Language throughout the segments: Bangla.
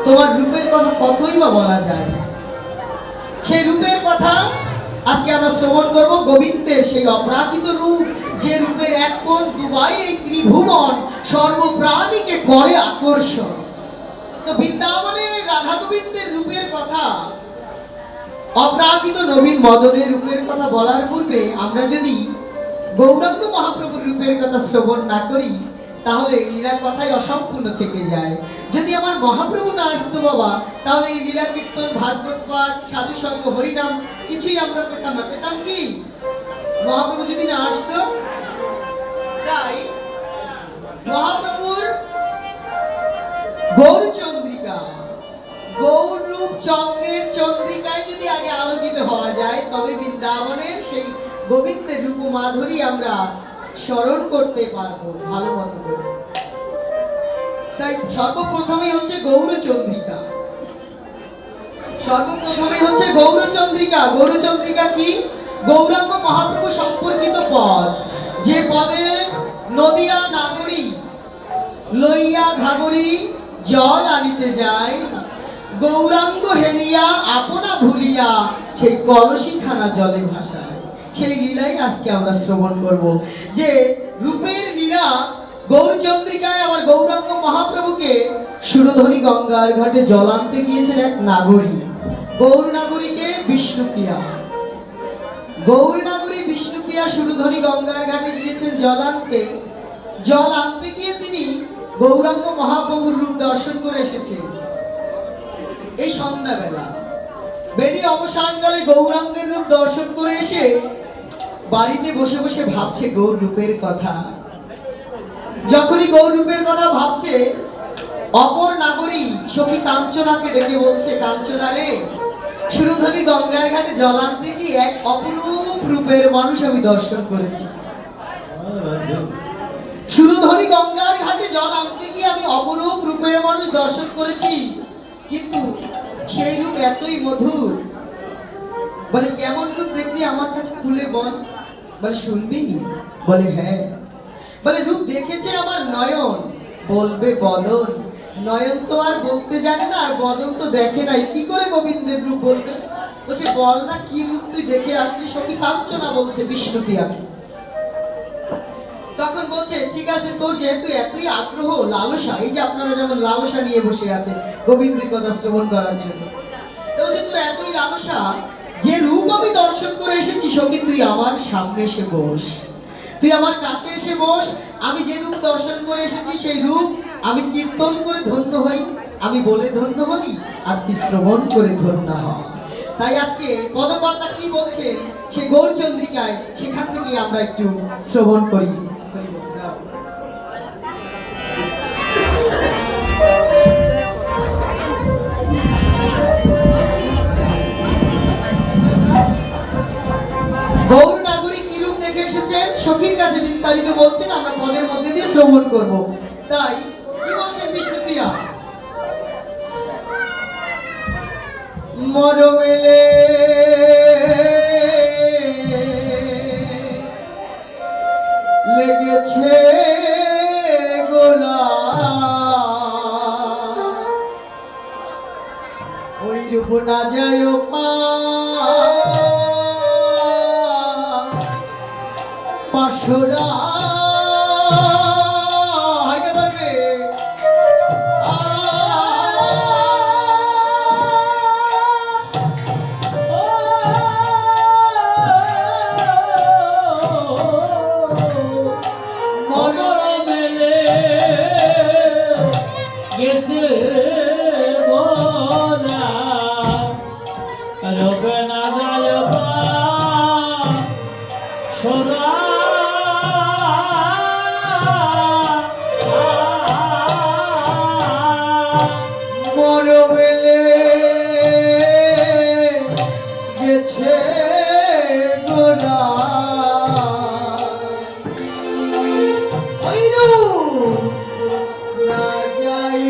তোমার রূপের কথা কতই বা বলা যায়। সেই রূপের কথা আজকে আমরা শ্রবণ করব। গোবিন্দের সেই অপ্রাকৃত রূপ, যে রূপের এক কোণ ডুবাই এই ত্রিভুবন, সর্বপ্রাণীকে করে আকর্ষণ। তো বৃন্দাবনে রাধা গোবিন্দের রূপের কথা, অপ্রাকৃত নবীন মদনের রূপের কথা বলার পূর্বে আমরা যদি গৌরাঙ্গ মহাপ্রভুর রূপের কথা শ্রবণ না করি, তাহলে লীলার কথাই অসম্পূর্ণ থেকে যায়। যদি আমার মহাপ্রভু না আসতো বাবা, তাহলে এই লীলা কীর্তন, ভাগবত পাঠ, সাধু সঙ্গ, হরিনাম কিছুই আমরা পেতাম না। পেতাম কি? মহাপ্রভু যদি না আসতো। তাই মহাপ্রভুর গৌর চন্দ্রিকা, গৌর রূপ চন্দ্রের চন্দ্রিকায় যদি আগে আলোকিত হওয়া যায়, তবে বৃন্দাবনের সেই গোবিন্দের রূপ মাধুরী আমরা স্মরণ করতে পারবো ভালো মতো করে। তাই সর্বপ্রথমেই হচ্ছে গৌরচন্দ্রিকা। সর্বপ্রথমেই হচ্ছে গৌরচন্দ্রিকা। গৌরচন্দ্রিকা কি? গৌরাঙ্গ মহাপ্রভু সম্পর্কিত পদ, যে পদে নদিয়া নাগরী লইয়া ঘাগরি জল আনিতে যায়, গৌরাঙ্গ হেলিয়া আপনা ভুলিয়া সেই কলসিখানা জলে ভাসায়। সেই লীলাই আজকে আমরা শ্রবণ করব। যে রূপের লীলা গৌরচন্দ্রিকায় আমার গৌরাঙ্গ মহাপ্রভুকে সুরধনী গঙ্গার ঘাটে জল আনতে গিয়েছেন এক নাগরী। গৌর নাগরীকে বিষ্ণুপ্রিয়া, গৌর নাগরী বিষ্ণুপ্রিয়া সুরধনী গঙ্গার ঘাটে গিয়েছেন জল আনতে। জল আনতে গিয়ে তিনি গৌরাঙ্গ মহাপ্রভুর রূপ দর্শন করে এসেছেন এই সন্ধ্যাবেলা। বেরিয়ে অবসানকালে গৌরাঙ্গের রূপ দর্শন করে এসে বাড়িতে বসে বসে ভাবছে গৌর রূপের কথা। যখনই গৌর রূপের কথা ভাবছে, অপর নাগরী সখী কাঞ্চনাকে ডেকে বলছে, কাঞ্চনা রে, সুরধনী গঙ্গার ঘাটে জল আনতে গিয়ে এক অপরূপ রূপের মানুষ আমি দর্শন করেছি। সুরধনী গঙ্গার ঘাটে জল আনতে গিয়ে আমি অপরূপ রূপের মানুষ দর্শন করেছি, কিন্তু সেই রূপ এতই মধুর। বলে কেমন রূপ দেখলি আমার কাছে খুলে বল। বলে শুনবি? বলে হ্যাঁ। বলে রূপ দেখেছে আমার নয়ন, বলবে বদন। নয়ন তো আর বলতে জানে না, আর বদন তো দেখে নাই, কি করে গোবিন্দের রূপ বলবে? বলছে বল না কি রূপ তুই দেখে আসলি? সখী কাঞ্চনা বলছে বিষ্ণুপ্রিয়াকে। তখন বলছে ঠিক আছে, তোর যেহেতু এতই আগ্রহ, লালসা, এই যে আপনারা যেমন লালসা নিয়ে বসে আছেন গোবিন্দের কথা শ্রবণ করার জন্য, বলছে তোর এতই লালসা, যে রূপ আমি দর্শন করে এসেছি সখী, তুই আমার সামনে এসে বস, তুই আমার কাছে এসে বস। আমি যে রূপ দর্শন করে এসেছি সেই রূপ আমি কীর্তন করে ধন্য হই, আমি বলে ধন্য হই, আর তুই শ্রবণ করে ধন্য হ। তাই আজকে পদকর্তা কি বলছেন সেই গৌরচন্দ্রিকায়, সেখান থেকে আমরা একটু শ্রবণ করি। গৌর নাগরিক কি রূপ দেখে এসেছেন সখীর কাছে বিস্তারিত বলছেন, আমরা পদের মধ্যে দিয়ে শ্রবণ করব। তাই কি বলছেন বিষ্ণুপ্রিয়া? মরমেলে লেগেছে গোরা, ওই রূপ না যায় পাশরা। হাইতে পারবে? না যায়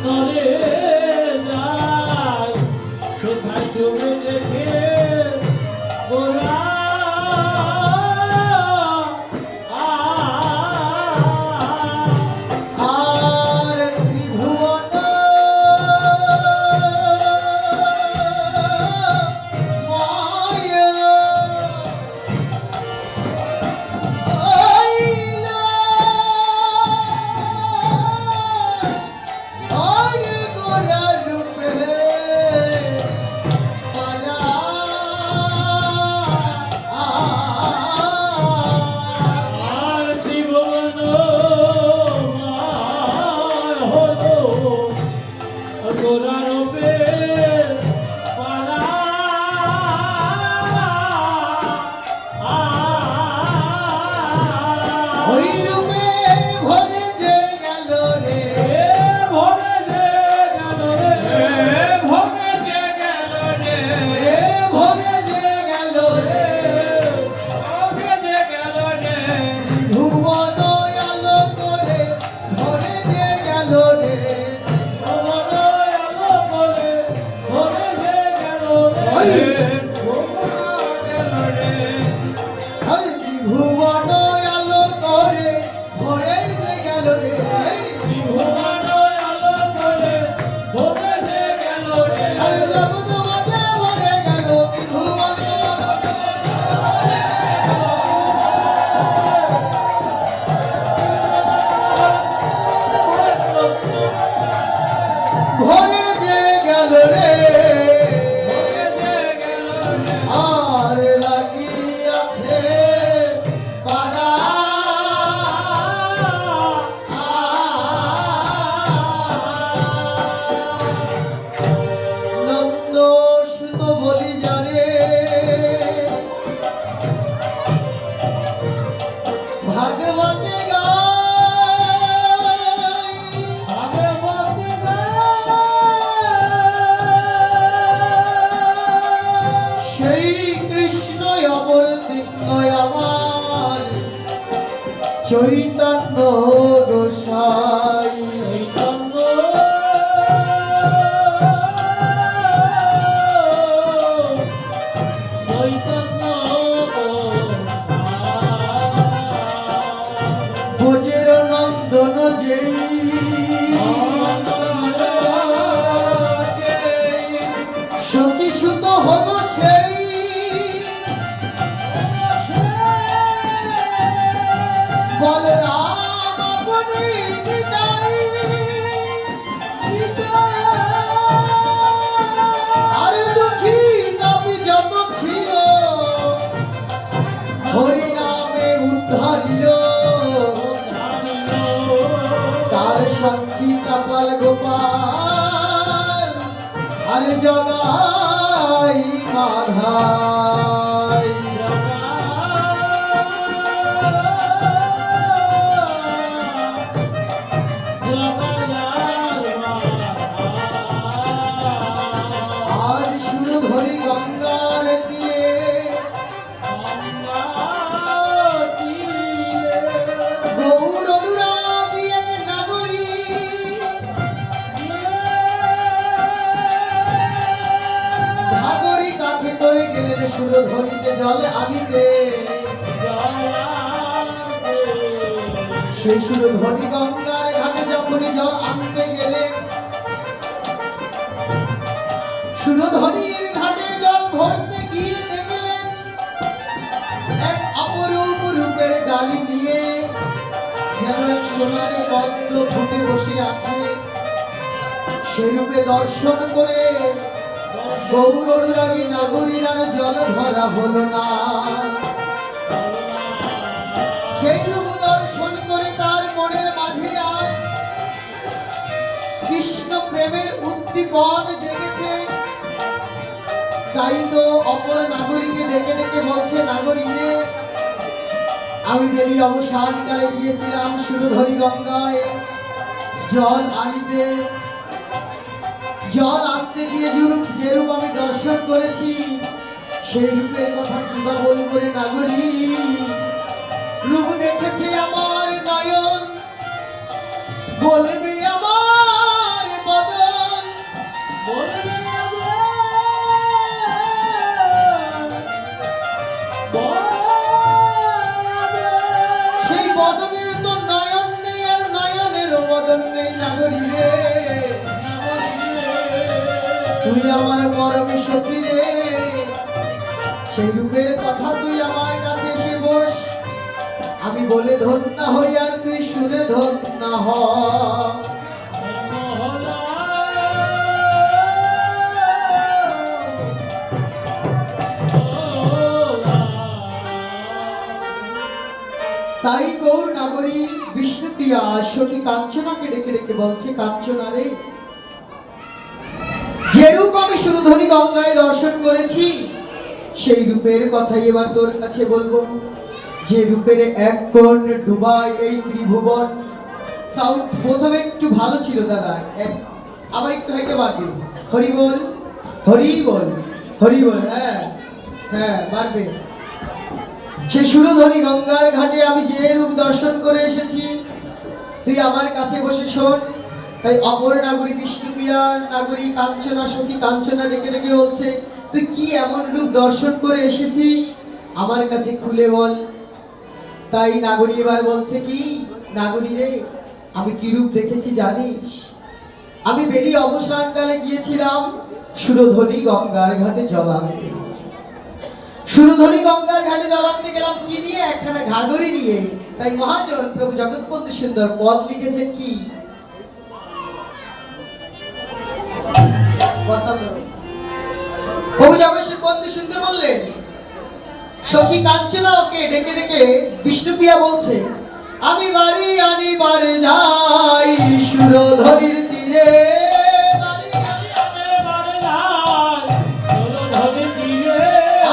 চলে যায় কোথায় তুমি দেখে ওরা আর ত্রিভুবন মায়া আইলা আরে গোরা রূপে পালা আর জীবন হলো গোলারূপে পালা ওই রূপে ভরে যে গেল রে ভরে যে গেল রে ভোগে যে গেল রে ভরে যে গেল রে ভোগে যে গেল রে ভুবন আলো করে ভরে যে গেল রে ওই আরে ভুবন আলো করে ভরে যে গেল রে আরে জগৎ মাঝে ভরে গেল ভুবন আলো ভরে যে গেল রে আর লাগিয়াছে পারা নন্দ সুত বলি জানে ভাগবতে সেই কৃষ্ণ অমর দিগ্নয় আমার চৈতন্য গোসাই ভোজের নন্দন যেই শচী সুত হলো সেই বলরাম আপনি নিতাই আর দুঃখী দাবি যত ছিল হরি নামে উদ্ধারিল তার সাক্ষী চাপাল গোপাল আর জগাই মাধাই আজ শুরু ধরি গঙ্গার তীরে গৌর অনুরাগী এক নাগরী নাগরী কাকে করে গেলেন সুর ধরিতে জল আনিতে সেই সুর ধরি গঙ্গার ঘাটে যখনই জল আনতে গেলে সুরধনির ঘাটে জল ভরতে গিয়ে দেখলেন এক অপরূপ রূপের ডালি নিয়ে যেন এক সোনার পদ্ম ফুটে বসে আছে সেই রূপে দর্শন করে গৌর অনুরাগী নাগরীর আর জল ভরা হলো না সেই রূপ দর্শন করে তার মনের মাঝে আজ কৃষ্ণ প্রেমের উদ্দীপন জেগেছে তাই তো অপর নাগরীকে ডেকে ডেকে বলছে নাগরী রে আমি বেলি অবসানকালে গিয়েছিলাম সুরধরি গঙ্গায় জল আনিতে জল আনতে গিয়ে যে রূপ আমি দর্শন করেছি সেই রূপের কথা কিবা বলবো রে নাগরী রূপ দেখেছে আমার নয়ন বলবে আমার পদ এই নাগরী রে, তুই আমার পরমে সখী রে, সেই রূপের কথা তুই আমার কাছে এসে বস, আমি বলে ধন্য হই আর তুই শুনে ধন্য হ। তাই গৌর নাগরী বিষ্ণুপ্রিয়া সখী কাঞ্চনাকে ডেকে ডেকে বলছে, কাঞ্চনা রে, যে রূপ আমি সুরধনী গঙ্গায় দর্শন করেছি সেই রূপের কথাই এবার তোর কাছে বলবো, যে রূপের এক কোণ ডুবায় এই ত্রিভুবন। সাউন্ড প্রথমে একটু ভালো ছিল দাদা, আবার একটু হাইটা বাড়বে, হরি বল হরি বল হরি বল, হ্যাঁ হ্যাঁ বাড়বে। সেই সুরধনী গঙ্গার ঘাটে আমি যে রূপ দর্শন করে এসেছি তুই আমার কাছে বসে শোন। তাই অপর নাগরী বিষ্ণুপ্রিয়া নাগরী কাঞ্চনা সখী কাঞ্চনা ডেকে ডেকে বলছে, তুই কি এমন রূপ দর্শন করে এসেছিস আমার কাছে খুলে বল। তাই নাগরী এবার বলছে, কি নাগরী রে, আমি কি রূপ দেখেছি জানিস? আমি বেলি অবসানকালে গিয়েছিলাম সুরধনী গঙ্গার ঘাটে জল আনতে। সুরধনী গঙ্গার ঘাটে জল আনতে গেলাম কি নিয়ে? একখানা ঘাগরি নিয়ে। তাই মহাজন প্রভু জগৎবন্ধু সুন্দর পদ লিখেছেন কি? প্রভু জগৎবন্ধু সুন্দর বললেন, সখী কাঞ্চনা ওকে ডেকে ডেকে বিষ্ণুপ্রিয়া বলছে, আমি বাড়ি আনিবার যাই সুরধনীর তীরে,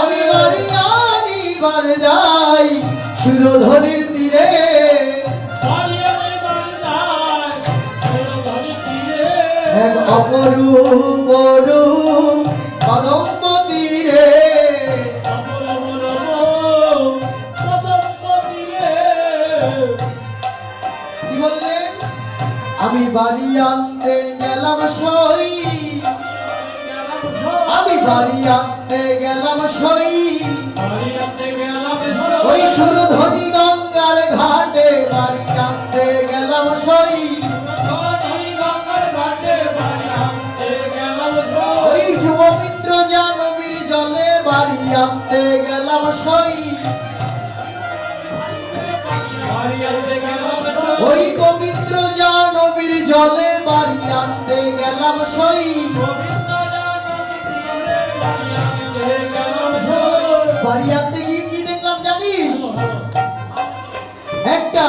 আমি বাড়ি আনিবার যাই সুরধনীর তীরে, এক অপরূপ রূপ কদম্ব তীরে। কি বললেন? আমি বাড়ি আনতে গেলাম সই, আমি বাড়ি আনতে গেলাম সই, ওই সুরধনী গঙ্গার ঘাটে বাড়ি আনতে গেলাম সই, ওই যুবমিত্র জাহ্নবীর জলে বাড়ি আনতে গেলাম সই, ওই পবিত্র জাহ্নবীর জলে বাড়ি আনতে গেলাম সই। বাড়ি আনতে গিয়ে কি দেখলাম জানিস? একটা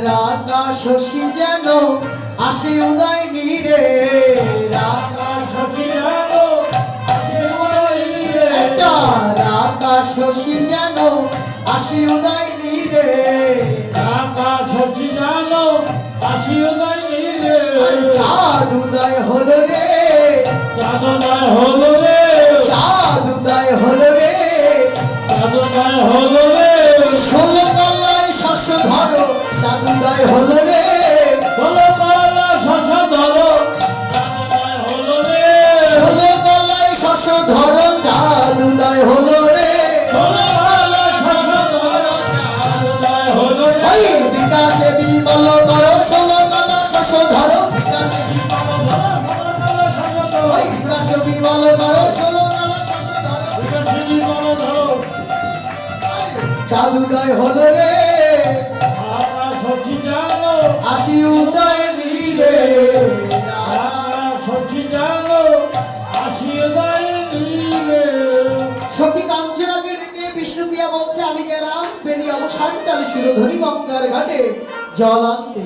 রাধা শশী যেন আসে উদয় নীরে, একটা রাধা শশী যেন আসে উদয় নীরে, চাঁদ উদয় হলো রে, চাঁদ উদয় হলো রে, 16 তলায় শস্য ধরো, চাঁদ উদয় হলো রে, 16 তলায় শস্য ধরো, চাঁদ উদয় হলো রে, ওই বিকাশে বিমল করো, 16 তলা শস্য ধরো, বিকাশে ওই বিকাশে বিমল করো, 16 তলা শস্য ধরো, চাঁদ উদয় হলো রে, আসি উদয় নীরে। সখী কাঞ্চনাকে ডেকে বিষ্ণুপ্রিয়া বলছে, আমি গেলাম বেলি অবসানকালে সুরধনী গঙ্গার ঘাটে জল আনতে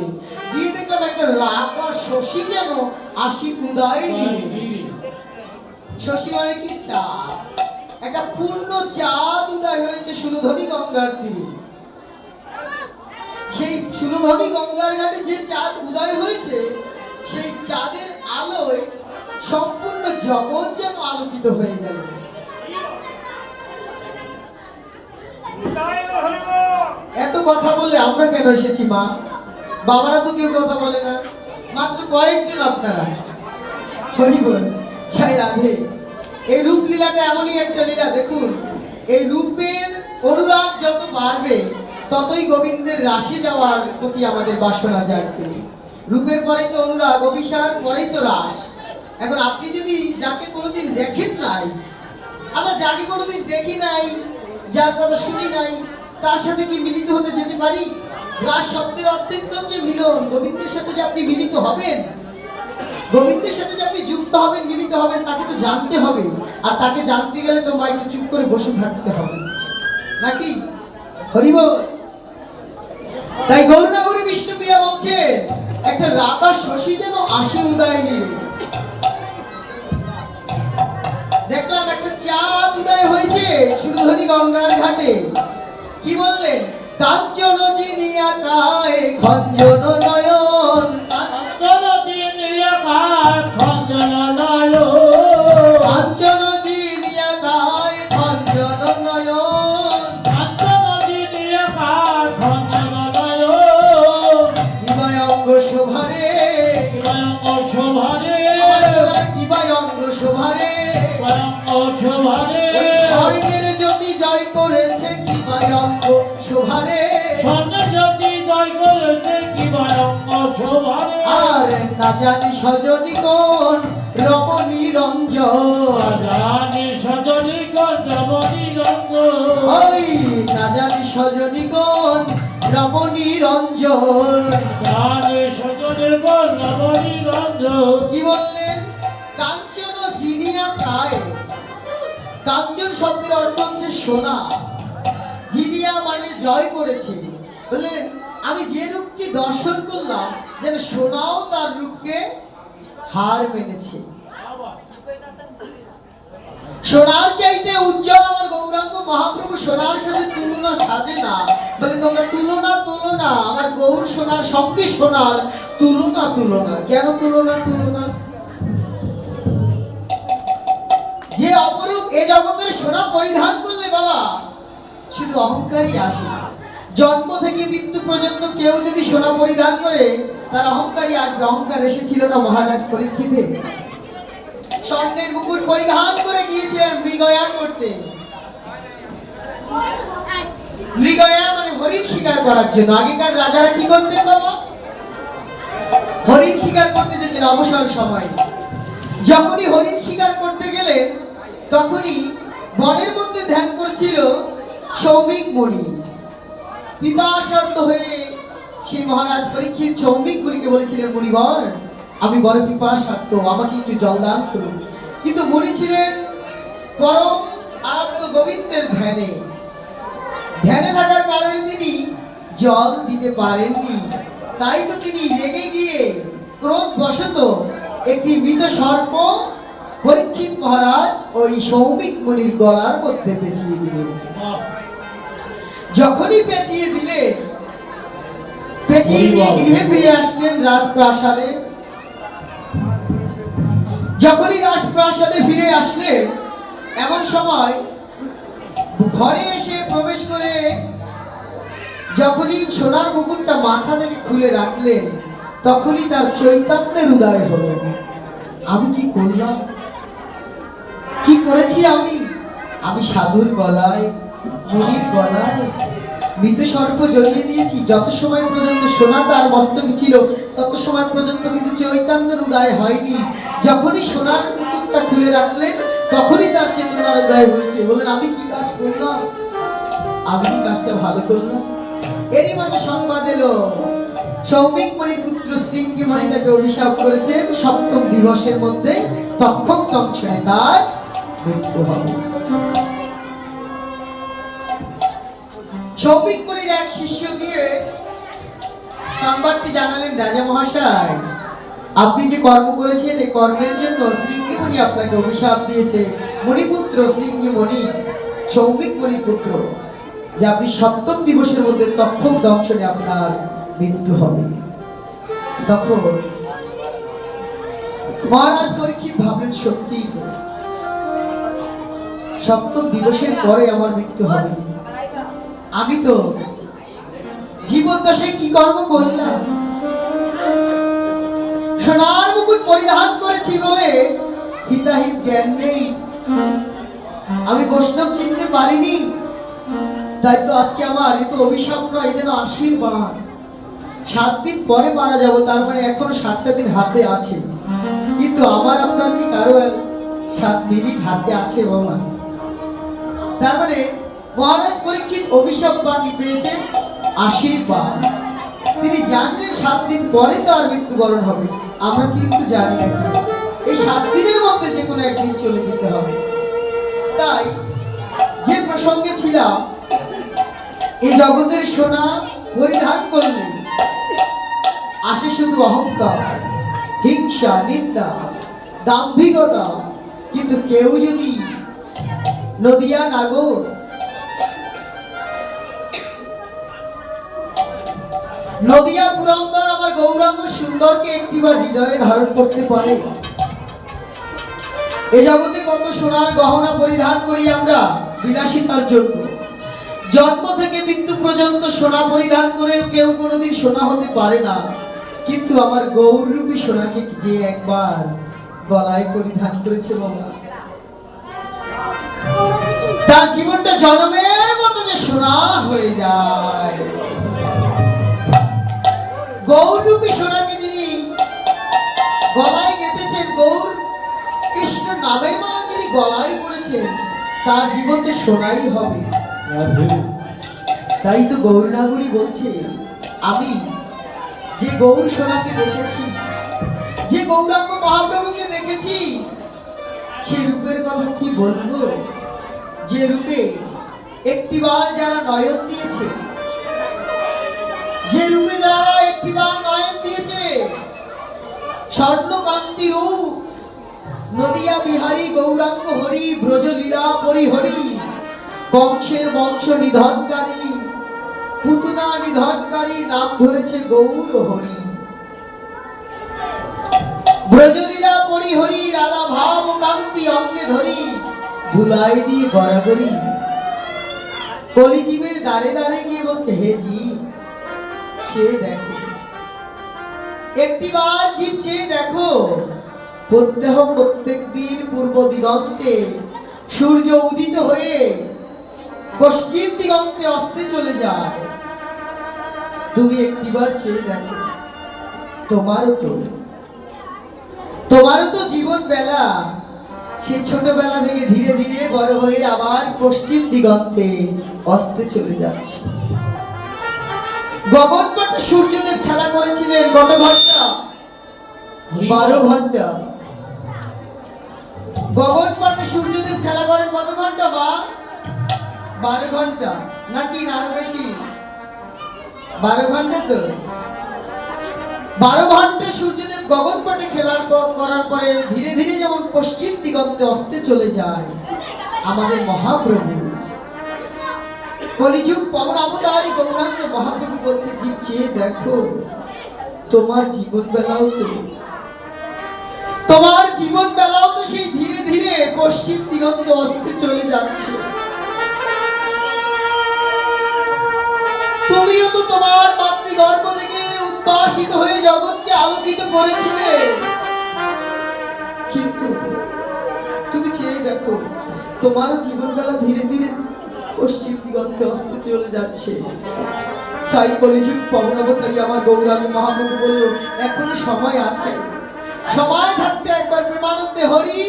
গিয়ে দেখলাম একটা রাধা শশী যেন আসি উদয় নীরে। শশী মানে কি? চাঁদ। একটা পূর্ণ চাঁদ উদয় হয়েছে সুরধনী গঙ্গার তীরে। সেই সুরধনী গঙ্গার ঘাটে যে চাঁদ উদয় হয়েছে সেই চাঁদের আলোয় সম্পূর্ণ জগৎ যেন আলোকিত হয়ে গেল। এত কথা বলে আমরা কেন এসেছি মা? বাবারা তো কেউ কথা বলে না, মাত্র কয়েকজন আপনারা। হরি বল জয় রাধে। এই রূপ লীলাটা এমনই একটা লীলা, দেখুন এই রূপের অনুরাগ যত বাড়বে ততই গোবিন্দের রাশে যাওয়ার প্রতি আমাদের বাসনা জাগবে। রূপের পরেই তো অনুরাগ, অভিসার পরেই তো রাস। এখন আপনি যদি যাকে কোনোদিন দেখেন নাই, আমরা যাকে কোনোদিন দেখি নাই, যার কথা শুনি নাই, তার সাথে কি মিলিত হতে যেতে পারি? রাস শব্দের অর্থ তো হচ্ছে মিলন। গোবিন্দের সাথে যে আপনি মিলিত হবেন, গোবিন্দের সাথে যে আপনি যুক্ত হবেন, মিলিত হবেন, তাকে তো জানতে হবে। আর তাকে জানতে গেলে তো একটু চুপ করে বসে থাকতে হবে, নাকি? হরিবল। তাই গৌরনগরী বিষ্ণুপ্রিয়া বলছেন, একটা রাতা শশী যেন আসে উদয় নিয়ে। দেখলাম একটা চাঁদ উদয় হয়েছে সুরধনী গঙ্গার ঘাটে। কি বললেন? কাঞ্চন জিনিয়া কায় খঞ্জন নয়ন, কাঞ্চন জিনিয়া কায় খঞ্জন নয়ন, কাঞ্চন জিনিয়া কায় খঞ্জন নয়ন, কাঞ্চন জিনিয়া কায় খঞ্জন নয়ন, কিবায় অঙ্গ শোভারে, স্বয়ং শোভারে, কিবায় অঙ্গ শোভারে, স্বয়ং শোভারে, ওই স্বর্গের জ্যোতি জয় করেছে কিবায় অঙ্গ শোভারে। স্বর্ণ জ্যোতি জয় করেছে কিবায়ং শোভারে। আর না জানি সজনী কোন রমণী রঞ্জন, রাজানি সজনী রমণী রঞ্জন, ওই না জানি সজনী কোন রমণী রঞ্জন। রাজানি সজনী রমণী রঞ্জন। কি বললেন? কাঞ্চন জিনিয়া কায়। কাঞ্চন শব্দের অর্থ হচ্ছে সোনা। জিনিয়া মানে জয় করেছে। বললেন আমি যে রূপটি দর্শন করলাম, যেন সোনাও তার রূপকে হার মেনেছে। সোনার চাইতে উজ্জ্বল আমার গৌরাঙ্গ মহাপ্রভু, সোনার সাথে তুলনা সাজে না। বলে তোমরা তুলনা তুলনা, আমার গৌর সোনার সঙ্গে সোনার তুলনা তুলনা। কেন তুলনা তুলনা? যে অপরূপ এ জগতের সোনা পরিধান করলে বাবা শুধু অহংকারই আসে না। জন্ম থেকে মৃত্যু পর্যন্ত কেউ যদি সোনা পরিধান করে, তার অহংকারই আসবে। অহংকার এসেছিল না মহারাজ পরীক্ষিতে? স্বর্ণের মুকুট পরিধান করে গিয়েছিলেন মৃগয়া করতে। মৃগয়া মানে হরিণ শিকার করার জন্য। আগেকার রাজারা কি করতেন বাবা? হরিণ শিকার করতে যেতেন অবসর সময়। যখনই হরিণ শিকার করতে গেলেন, তখনই বনের মধ্যে ধ্যান করছিল সৌমিক মুনি। পিপাসার্ত হয়ে সেই মহারাজ পরীক্ষিত সৌমিক মুনিকে বলেছিলেন, মুনিবর আমি বড় পিপাসার্ত, আমাকে একটু জল দান করুন। কিন্তু মুনি ছিলেন পরম আরাধ্য গোবিন্দের ধ্যানে। ধ্যানে থাকার কারণে তিনি জল দিতে পারেননি। তাই তো তিনি রেগে গিয়ে ক্রোধ বশত একটি মৃত সর্প পরীক্ষিত মহারাজ ওই সৌমিক মুনির গলার মধ্যে পেঁচিয়ে দিলেন। যখনই পেঁচিয়ে দিলেন, পেঁচিয়ে দিয়ে গৃহে ফিরে আসলেন রাজপ্রাসাদে। যখনই রাজপ্রাসাদে ফিরে আসলেন, এমন সময় ঘরে এসে প্রবেশ করে যখনই সোনার মুকুটটা মাথা থেকে খুলে রাখলেন, তখনই তার চৈতন্যের উদয় হলো। আমি কি করলাম? কি করেছি আমি? আমি সাধুর গলায়, মুনির গলায় মৃত সর্প জড়িয়ে দিয়েছি। যত সময় পর্যন্ত সোনা তার মস্তকে ছিল, তত সময় পর্যন্ত কিন্তু চৈতন্যের উদয় হয়নি। যখনই সোনার মুকুটটা খুলে রাখলেন, তখনই তার চেতনার উদয় হয়েছে। বললেন আমি কি কাজ করলাম? আমি কি কাজটা ভালো করলাম? এরই মাঝে সংবাদ এলো, সৌমিক মণির পুত্র শৃঙ্গি মণি তাকে অভিশাপ করেছেন, সপ্তম দিবসের মধ্যে তক্ষক দংশনে তার মৃত্যু হবে। সৌমিক মণির এক শিষ্য গিয়ে সংবাদটি জানালেন, রাজা মহাশয় আপনি যে কর্ম করেছেন, এই কর্মের জন্য শৃঙ্গি মণি আপনাকে অভিশাপ দিয়েছে। মণিপুত্র শৃঙ্গি মণি, সৌমিক মণির পুত্র, যে আপনি সপ্তম দিবসের মধ্যে তক্ষক দংশনে আপনার মৃত্যু হবে। তখন মহারাজ পরীক্ষিত ভাবলেন, সত্যিই তো সপ্তম দিবসের পরে আমার মৃত্যু হবে। আমি তো জীবদ্দশায় কি কর্ম করলাম? সোনার মুকুট পরিধান করেছি বলে হিতাহিত জ্ঞান নেই, আমি বৈষ্ণব চিনতে পারিনি। তাই তো আজকে আমার এ তো অভিশাপ নয়, যেন আশীর্বাদ। 7 দিন পরে মারা যাব, তার মানে এখনো 7টা দিন হাতে আছে। কিন্তু আমার আপনার কি কারো 7 মিনিট হাতে আছে বাবা? তার মানে মহারাজ পরীক্ষিত অভিশাপ বাণী পেয়েছেন আশীর্বাদ। তিনি জানলেন 7 দিন পরে তার মৃত্যুবরণ হবে। আমরা কিন্তু জানি না এই 7 দিনের মধ্যে যে কোনো একদিন চলে যেতে হবে। তাই যে প্রসঙ্গে ছিলাম, এই জগতের সোনা পরিধান করলেন আসে শুধু অহংকার, হিংসা, নিন্দা, দাম্ভিকতা। কিন্তু কেউ যদি নদিয়া নাগর নদিয়া পুরন্দর আমার গৌরাঙ্গ সুন্দরকে একটিবার হৃদয়ে ধারণ করতে পারে। এ জগতে কত সোনার গহনা পরিধান করি আমরা বিলাসিতার জন্য। জন্ম থেকে মৃত্যু পর্যন্ত সোনা পরিধান করেও কেউ কোনোদিন সোনা হতে পারে না। কিন্তু আমার গৌররূপী সোনাকে যে একবার গলায় পরিধান করেছে বাবা, তার জীবনটা জনমের মতো যে সোনা হয়ে যায়। গৌররূপী সোনাকে যিনি গলায় গেঁথেছেন, গৌর কৃষ্ণ নামের মালা যিনি গলায় পড়েছেন, তার জীবনটা সোনাই হবে। তাই তো গৌরনাগরী বলছে, আমি যে গৌর সোনাকে দেখেছি, যে গৌরাঙ্গ মহাপ্রভুকে দেখেছি, সেই রূপের কথা কি বলবো? যে রূপে একটিবার যারা নয়ন দিয়েছে, যে রূপে যারা একটিবার নয়ন দিয়েছে, স্বর্ণকান্তি রূপ, নদিয়া বিহারী গৌরাঙ্গ হরি, ব্রজলীলা পরিহরি, কংসের বংশ নিধনকারী, পুতনা নিধনকারী, নাম ধরেছে গৌর হরি। ব্রজলীলা পরিহরি, রাধা ভাব কান্তি অঙ্গে ধরি, ধুলাই দিয়ে গড়াগড়ি। কলিজীবের দ্বারে দ্বারে গিয়ে বলছে, হে জীব চেয়ে দেখো, একটিবার জীব চেয়ে দেখো। প্রত্যহ প্রত্যেক দিন পূর্ব দিগন্তে সূর্য উদিত হয়ে পশ্চিম দিগন্তে অস্তে চলে যায়। তুমি একটিবার চেয়ে দেখো, তোমারও তো জীবন বেলা সেই ছোটবেলা থেকে ধীরে ধীরে বড় হয়ে আবার পশ্চিম দিগন্তে অস্তে চলে যাচ্ছে। গগনপটে সূর্যদেব খেলা করেছিলেন কত ঘন্টা? 12 ঘন্টা। গগনপটে সূর্যদেব খেলা করেন কত ঘন্টা বা? 12 ঘন্টা নাকি না আরো বেশি? 12 ঘন্টা তো। 12 ঘন্টা সূর্যদেব গগনপটে খেলার করার পরে ধীরে ধীরে যেমন পশ্চিম দিগন্তে অস্তে চলে যায় আমাদের মহাপ্রভু, কলিযুগ পবন অবতারী গৌরাঙ্গ মহাপ্রভু বলছে, জীব চেয়ে দেখো, তোমার জীবন বেলাও তো সেই ধীরে ধীরে পশ্চিম দিগন্তে অস্তে চলে যাচ্ছে। তুমিও তো তোমার মাতৃগর্ভ থেকে উদ্ভাসিত হয়ে জগৎকে আলোকিত করেছিলে, কিন্তু তুমি চেয়ে দেখো, তোমারও জীবন বেলা ধীরে ধীরে পশ্চিম দিগন্তে অস্তে চলে যাচ্ছে। তাই কলিযুগ পবন অবতারী আমার গৌরাঙ্গ মহাপ্রভু বলল, এখনো সময় আছে, সময় থাকতে একবার প্রেমানন্দে হরি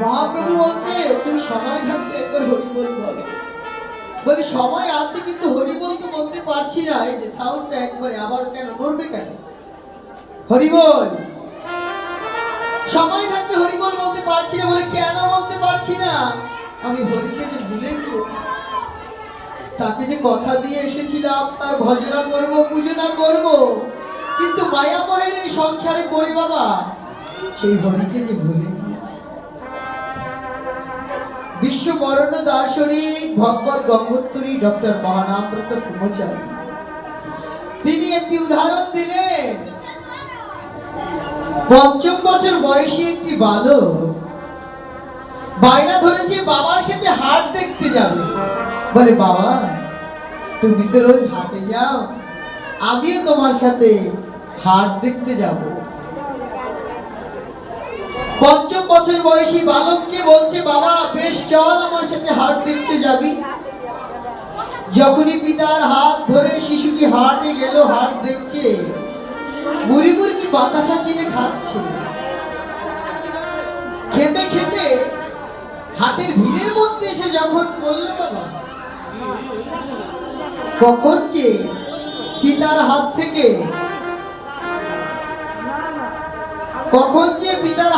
মহাপ্রভু বলছে, তুমি সময় থাকতে একবার হরি বল বলো। বলি সময় আছে কিন্তু হরি বল তো বলতে পারছি না। এই যে সাউন্ডটা একবারে আবার কেন করবে কেন? হরি বল, সময় থাকতে হরি বল বলতে পারছি না। বলে কেন বলতে পারছি না? আমি হরিকে যে ভুলে গিয়েছি, তাকে যে কথা দিয়ে এসেছিলাম তার ভজনা করব, পূজনা করব, কিন্তু মায়াময়ের এই সংসারে পড়ে বাবা সেই হরিকে যে ভুলে গিয়েছি। বিশ্ব বরণ্য দার্শনিক ভগবত গঙ্গোত্তরী ডক্টর মহানামব্রত ব্রহ্মচারী তিনি একটি উদাহরণ দিলেন। 5ম বছর বয়সী একটি বালক বায়না ধরেছে বাবার সাথে হাট দেখতে যাবে। বলে বাবা তুমি তো রোজ হাটে যাও, আমিও তোমার সাথে হাট দেখতে যাব। পঞ্চম বছর বয়সী বালককে বলছে বাবা বেশ চল আমার সাথে হাট দেখতে যাবি। যখনই পিতার হাত ধরে শিশুটি হাটে গেল, হাট দেখছে, মুড়ি মুরগি বাতাসা কিনে খাচ্ছে। খেতে খেতে হাটের ভিড়ের মধ্যে এসে যখন বলল বাবা কখন যে পিতার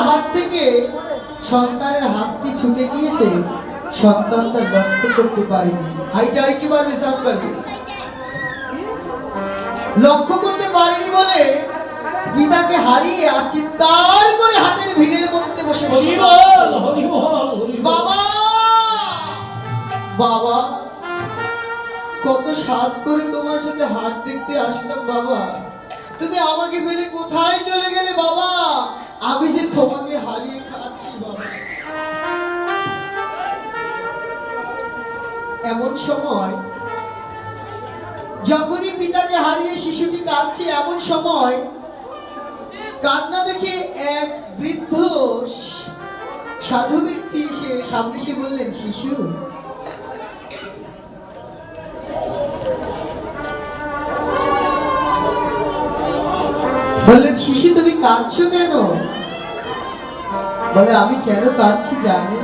হাত থেকে সন্তানের হাতটি ছুটে গিয়েছে, সন্তান তা লক্ষ্য করতে পারেনি। হাইটা আরেকটু পারবে সাউন্ড পারবে, লক্ষ্য করতে পারেনি বলে পিতাকে হারিয়ে চিৎকার করে হাটের ভিড়ের মধ্যে বসে হরিবল হরিবল হরিবল। বাবা বাবা কত সাধ করে তোমার সাথে হাট দেখতে আসলাম বাবা, তুমি আমাকে ফেলে কোথায় চলে গেলে বাবা? আমি যে তোমাকে হারিয়ে খাচ্ছি বাবা। এমন সময় যখনই পিতাকে হারিয়ে শিশুটি কাঁদছে, এমন সময় কান্না দেখে এক বৃদ্ধ সাধু ব্যক্তি এসে সামনে এসে বললেন শিশু তুমি কাঁদছো কেন? বলে আমি কেন কাঁদছি জানো?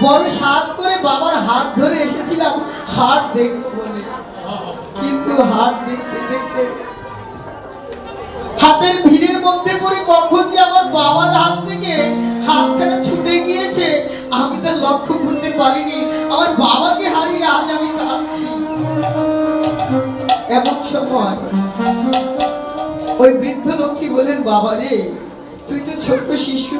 বড় সাধ করে বাবার হাত ধরে এসেছিলাম হাট দেখবো বলে, কিন্তু হাট দেখতে দেখতে হাটের ভিড়ের মধ্যে পড়ে কখন যে আমার বাবার হাত থেকে হাতখানা ছুটে গিয়েছে আমি তা লক্ষ্য করতে পারিনি। আমার বাবাকে হারিয়ে আজ আমি কাঁদছি। এমন সময় ওই বৃদ্ধ লোকটি বলেন বাবা রে তুই তো ছোট শিশু,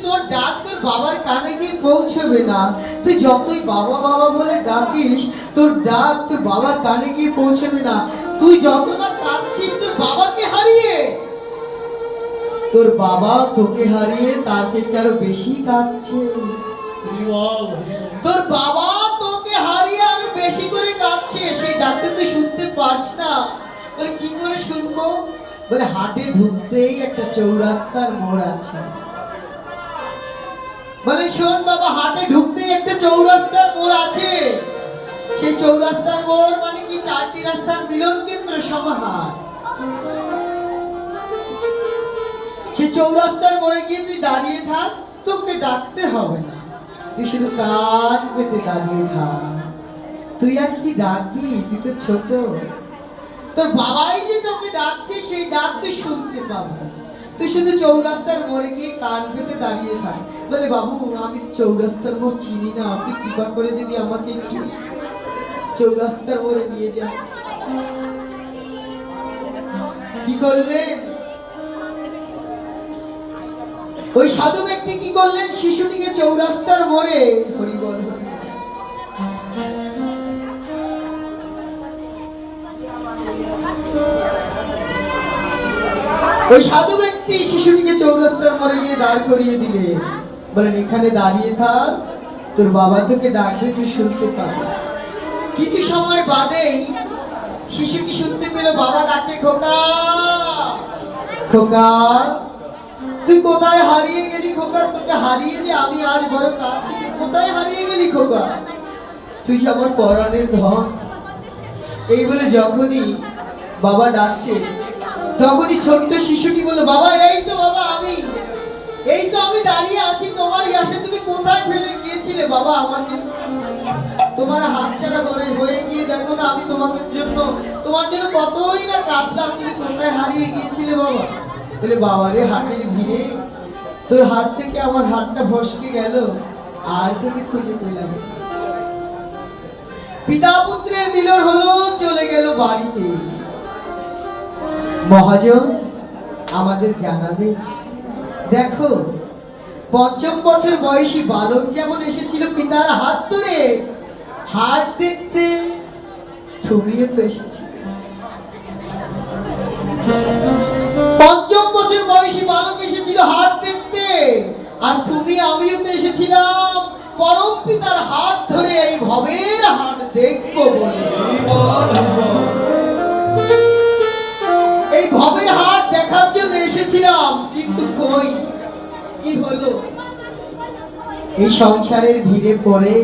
তোর ডাক তোর বাবার কানে গিয়ে পৌঁছবে না। তুই যতই বাবা বাবা বলে ডাকিস তোর ডাক তোর বাবার কানে গিয়ে পৌঁছবে না। তুই যত না কাঁদছিস তোর বাবাকে হারিয়ে, তোর বাবা তোকে হারিয়ে তার চেয়ে আরো বেশি কাঁদছে। তোর বাবা তোকে হারিয়ে আরো বেশি করে কাঁদছে, সেই ডাকতে তুই শুনতে পাস না। বলে কি করে শুনবো? বলে হাটে ঢুকতেই একটা চৌরাস্তার মোড় আছে। বলে শোন বাবা হাটে ঢুকতেই একটা চৌরাস্তার মোড় আছে। সেই চৌরাস্তার মোড় মানে কি চারটি রাস্তার মিলন কেন্দ্র সমাহার। সেই চৌরাস্তার মোড়ে গিয়ে তুই দাঁড়িয়ে থাক, তোকে ডাকতে হবে না, তুই শুধু কান পেতে দাঁড়িয়ে থাক। তুই আর কি ডাকবি? তুই তো ছোট, তোর বাবাই যে তোকে ডাকছে সেই ডাক তুই শুনতে পাবি। তুই শুধু চৌরাস্তার মোড়ে গিয়ে কান পেতে দাঁড়িয়ে থাক। বলে বাবু আমি চৌরাস্তার মোড় চিনি না, আপনি কৃপা করে যদি আমাকে একটু চৌরাস্তার মোড়ে নিয়ে যান। কি করলেন ওই সাধু ব্যক্তি? কি করলেন? শিশুটিকে চৌরাস্তার মোড়ে হরিবল ওই সাধু ব্যক্তি শিশুটিকে চৌরাস্তার মোড়ে গিয়ে দাঁড় করিয়ে দিলে। বলেন এখানে দাঁড়িয়ে থাক, তোর বাবা তোকে ডাকবে, তুই শুনতে পাবি। কিছু সময় বাদেই শিশুটি শুনতে পেল বাবা ডাকছে খোকা খোকা। তুই কোথায় হারিয়ে গেলি খোকা? তোকে হারিয়ে যে আমি আজ বড় কাঁদছি। তুই কোথায় হারিয়ে গেলি খোকা? তুই যে আমার পরাণের ধন। এই বলে যখনই বাবা ডাকছে তখনই ছোট্ট শিশুটি বলল বাবা এই তো বাবা আমি, এই তো আমি দাঁড়িয়ে আছি তোমারই আশে। তুমি কোথায় ফেলে গিয়েছিলে বাবা আমাকে? তোমার হাত ছাড়া হয়ে গিয়ে দেখো না আমি তোমার জন্য কতই না কাঁদলাম। তুমি কোথায় হারিয়ে গিয়েছিলে বাবা? বলে বাবা রে হাটের ভিড়ে তোর হাত থেকে আমার হাতটা ফসকে গেল, আর তোকে খুঁজে পেলাম। পিতা পুত্রের মিলন হলো, চলে গেল বাড়িতে। মহাজন আমাদের জানালে দেখো পঞ্চম বছর বয়সী বালক যেমন এসেছিল পিতার হাত ধরে হাট দেখতে, তুমিও তো এসেছিলে। পঞ্চম বছর এসেছিল হাট দেখতে, আর তুমি আমিও তো এসেছিলাম পরম পিতার হাত ধরে এই ভবের হাট দেখবো বলে। এই ভবের হাট দেখার জন্য এসেছিলাম, কিন্তু কই কি হলো? এই সংসারের ভিড়ে পড়ে,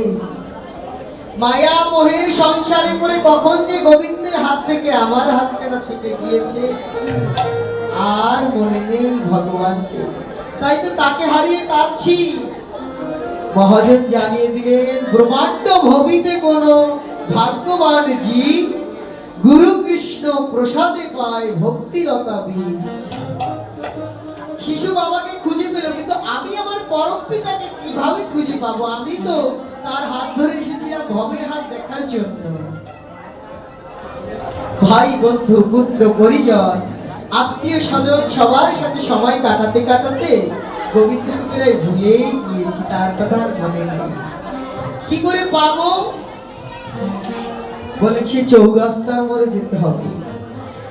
মায়া মোহের সংসারে পড়ে কখন যে গোবিন্দের হাত থেকে আমার হাত কেনা ছুটে গিয়েছে আর মনে নেই ভগবানকে। তাই তো তাকে হারিয়ে কাঁদছি। মহাজন জানিয়ে দিলেন, ব্রহ্মাণ্ড ভবিতে কোন ভাগ্যবান জীব গুরু কৃষ্ণ প্রসাদে পায় ভক্তিলতা বীজ। শিশু বাবাকে খুঁজে পেল, কিন্তু আমি আমার পরম পিতাকে কিভাবে খুঁজে পাবো? আমি তো তার হাত ধরে এসেছিলাম ভবের হাট দেখার জন্য। ভাই বন্ধু পুত্র পরিজন আত্মীয় স্বজন সবার সাথে সময় কাটাতে কাটাতে গোবিন্দকে প্রায় ভুলেই গিয়েছি, তার কথা আর মনে নেই। কি করে পাবো? বলেছে চৌরাস্তার মোড়ে যেতে হবে।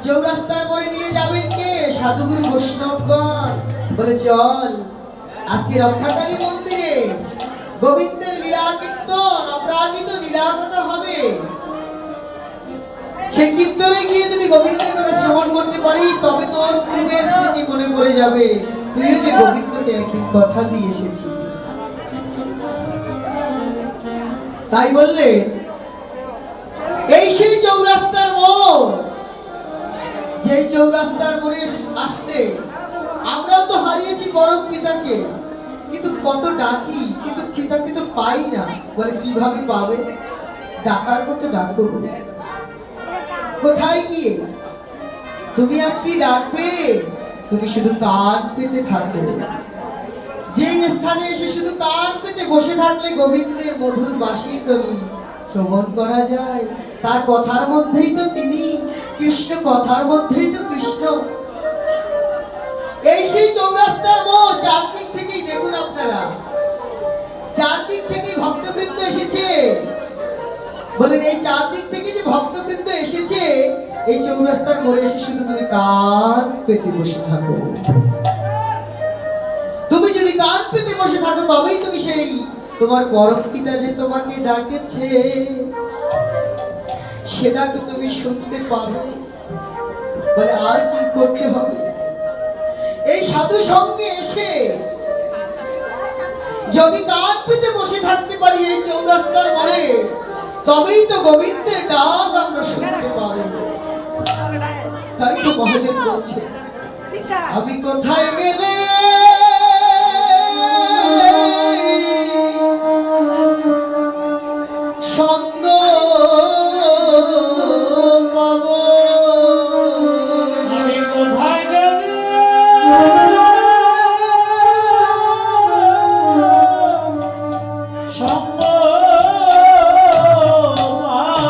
চৌরাস্তার মোড়ে নিয়ে যাবেন কে? সাধুগুরু বৈষ্ণবগণ। বলে চল আজকে রক্ষাকালী মন্দিরে গোবিন্দের লীলা কীর্তন অপরাজিত লীলা কথা হবে। সেই কীর্তনে গিয়ে যদি গোবিন্দের কথা শ্রবণ করতে পারিস তবে তোর পূর্বের স্মৃতি মনে পড়ে যাবে, তুইও যে গোবিন্দকে একদিন কথা দিয়ে এসেছিস। তাই বললে এই সেই চৌরাস্তার মোড়, যেই চৌরাস্তার মোড়ে আসলে আমরাও তো হারিয়েছি পরম পিতাকে, কিন্তু কত ডাকি কিন্তু পিতাকে তো পাই না। বলে কিভাবে পাবে? ডাকার মতো ডাকো। কোথায় গিয়ে? তুমি আর কি ডাকবে? তুমি শুধু কান পেতে থাকো। যেই স্থানে এসে শুধু কান পেতে বসে থাকলে গোবিন্দের মধুর বাঁশির ধ্বনি শ্রবণ করা যায়। তার কথার মধ্যেই তো তিনি কৃষ্ণ, কথার মধ্যেই তো কৃষ্ণ। এই সেই চৌরাস্তার মোড়, চারদিক থেকেই দেখুন আপনারা, চারদিক থেকেই ভক্তবৃন্দ এসেছে। বলেন এই চারদিক থেকে যে ভক্তবৃন্দ এসেছে, এই চৌরাস্তার মোড়ে এসে শুধু তুমি কান পেতে বসে থাকো। তুমি যদি কান পেতে বসে থাকো তবেই তুমি সেই তোমার পরম পিতা যে তোমাকে ডাকেছে সেটা তো তুমি শুনতে পাবে। বলে আর কি করতে হবে? এই সাধু সঙ্গে এসে যদি কান পেতে বসে থাকতে পারি এই চৌরাস্তার মোড়ে, তবেই তো গোবিন্দের ডাক আমরা শুনতে পাবো। তাই তো মহাজন বলছে, আমি কোথায় গেলে সঙ্গ পাবো? আমি কোথায় গেলে সঙ্গ পাবো?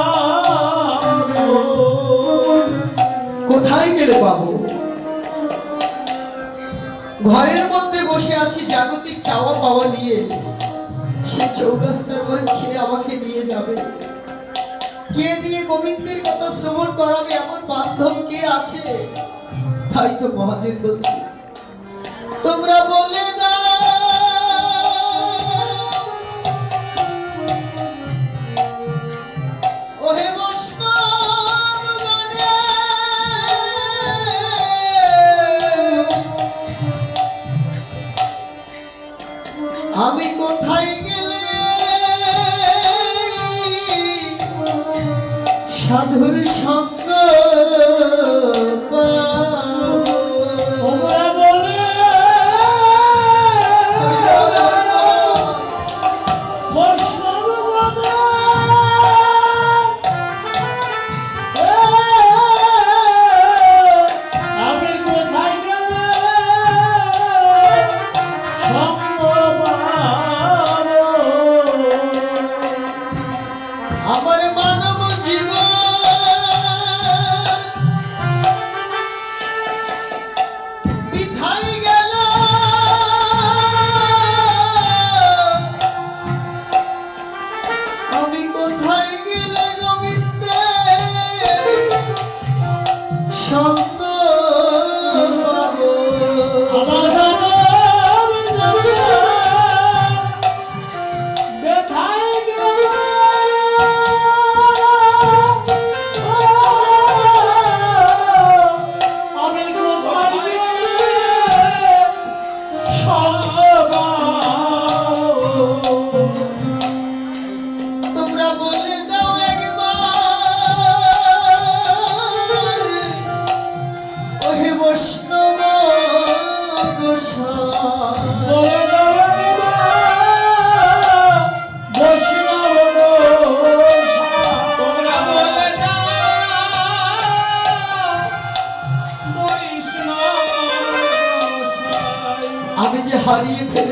কোথায় গেলে পাবো? ঘরের মধ্যে বসে আছি জাগতিক চাওয়া পাওয়া নিয়ে, সে চৌরাস্তার মোড়ে খেয়ে আমাকে নিয়ে যাবে? কে নিয়ে গোবিন্দের কথা শ্রবণ করাবে? এমন বান্ধব কে আছে? তাই তো মহাজন বলছে, তোমরা বলে দাও ওহে বৈষ্ণবগণে, আমি কোথায় গেলে সাধুর সঙ্গ পাবো? তোমরা বলে বৈষ্ণবগণ, আমি কোথায় গেলে সঙ্গ পাবো? আমার মানব জীবন বৃথাই গেল, আমি কোথায় গেলে গোবিন্দের সঙ্গ পাবো? আমার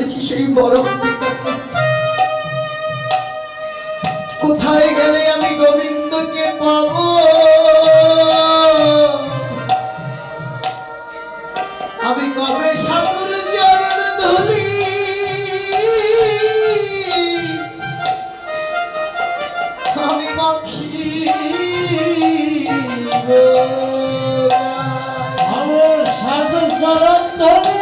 ডাকেছি সেই বড় পিতাকে। কোথায় গেলে আমি গোবিন্দকে পাবো? আমি কবে সাধুর চরণ ধরি? আমি আমার সাধু চরণ ধরে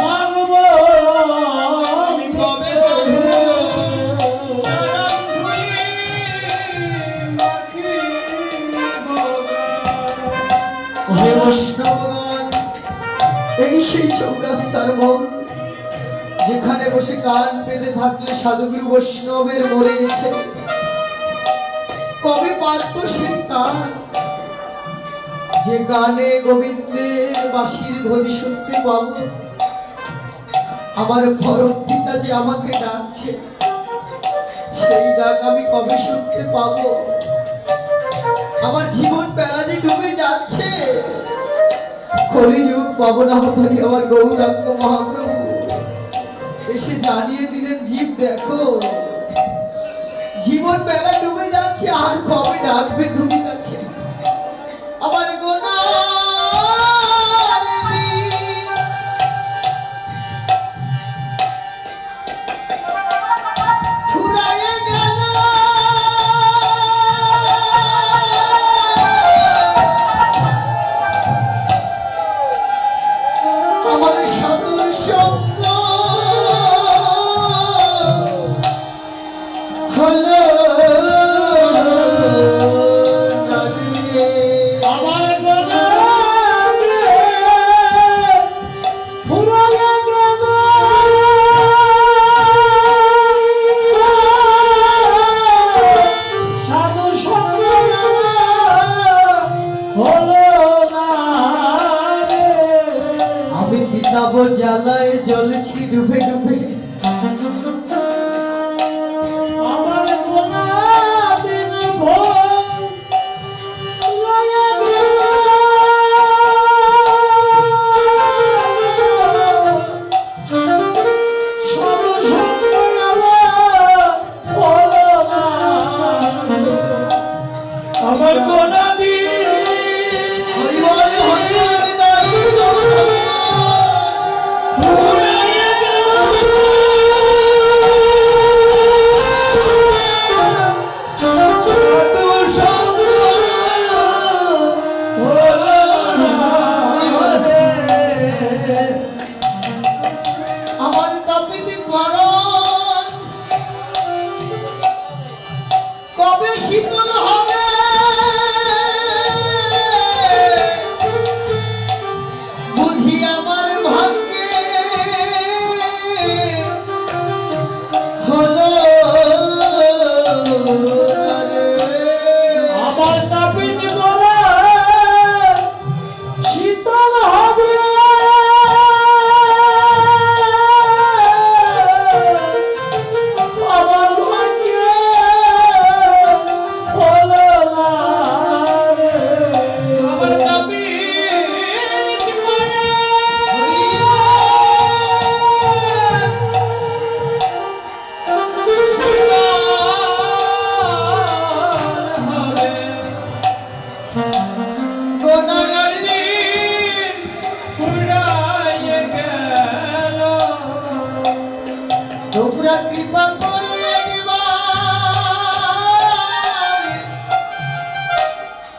মাগবো আমি কবে সাধু চরণ ধুলি মাখিব হে বৈষ্ণবগণ, এই সেই চৌরাস্তার মোড়, যেখানে বসে কান পেতে থাকলে সাধুগুরু বৈষ্ণবের মোড়ে এসে কবে পাতব সেই কান, যে গানে গোবিন্দের বাঁশির ধ্বনি শুনতে পাবো। আমার পরম পিতা যে আমাকে ডাকছে, সেই ডাক আমি কবে শুনতে পাবো? আমার জীবন বেলা যে ডুবে যাচ্ছে, কলিযুগ পাবনাবতারী আমার গৌরাঙ্গ মহাপ্রভু এসে জানিয়ে দিলেন, জীব দেখো, জীবন বেলা ডুবে যাচ্ছে, আর কবে ডাকবে তুমি তাকে? আমার গোনার দিন ফুরায়ে গেল, আমার সাধুর সঙ্গ হলো না রে। আমার গলা ফুরাইয়া গেল, সাধু সঙ্গ হলো না রে। আমি দিতাব জ্বালায় জ্বলছি ডুবে ডুবে, আমার গোনা দিন ভোর ফুরাইয়া গেল, সাধু সঙ্গ হলো না। আমার গোনা দিন হরি বল হরি হরি নাই ফুরাইয়া গেল, সাধু সঙ্গ হলো না রে। আমার তাপিতে পারণ কবে শীতল হবে? বুঝি আমার ভাগ্যে হলো না রে। আমার তাপিত বলে শীতল হবে, আমার ভাগ্যে হলো না রে। আমার দাবি করে হবে গোনার দিন ফুরাইয়ে গেল তোমরা কৃপা করে একবার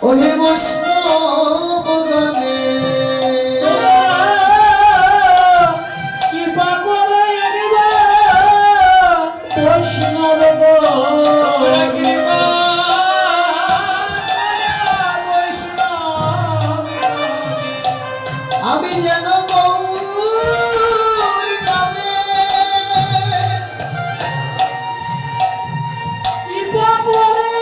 ওহে বৈষ্ণবগণে কৃপা করে একবার বৈষ্ণব তোমরা কৃপা বৈষ্ণব আমি যেন গৌর নামে কৃপা করে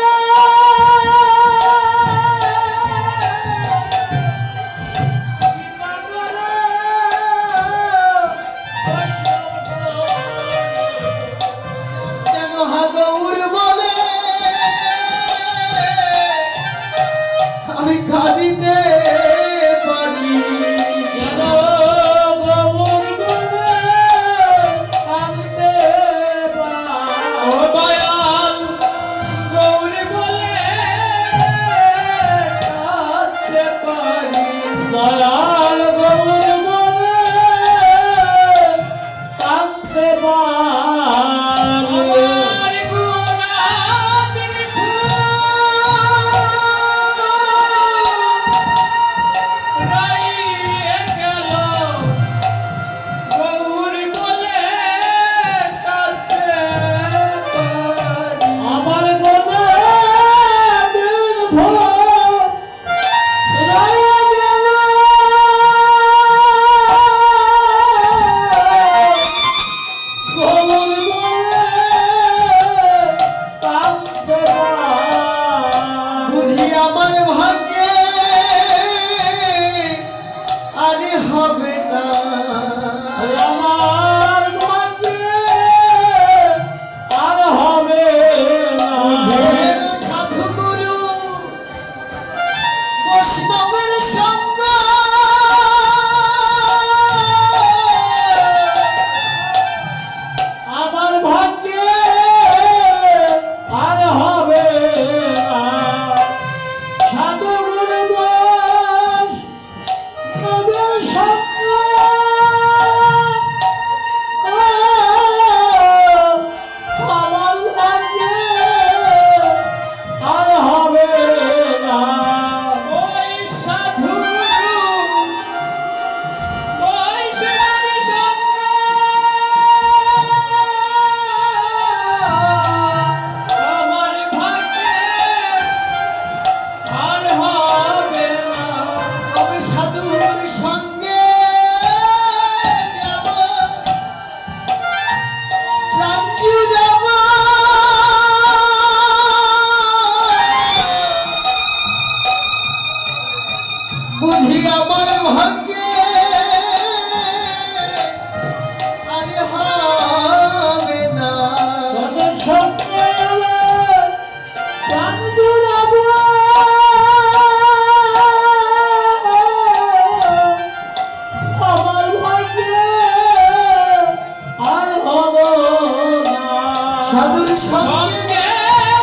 সাধুর সঙ্গে সঙ্গে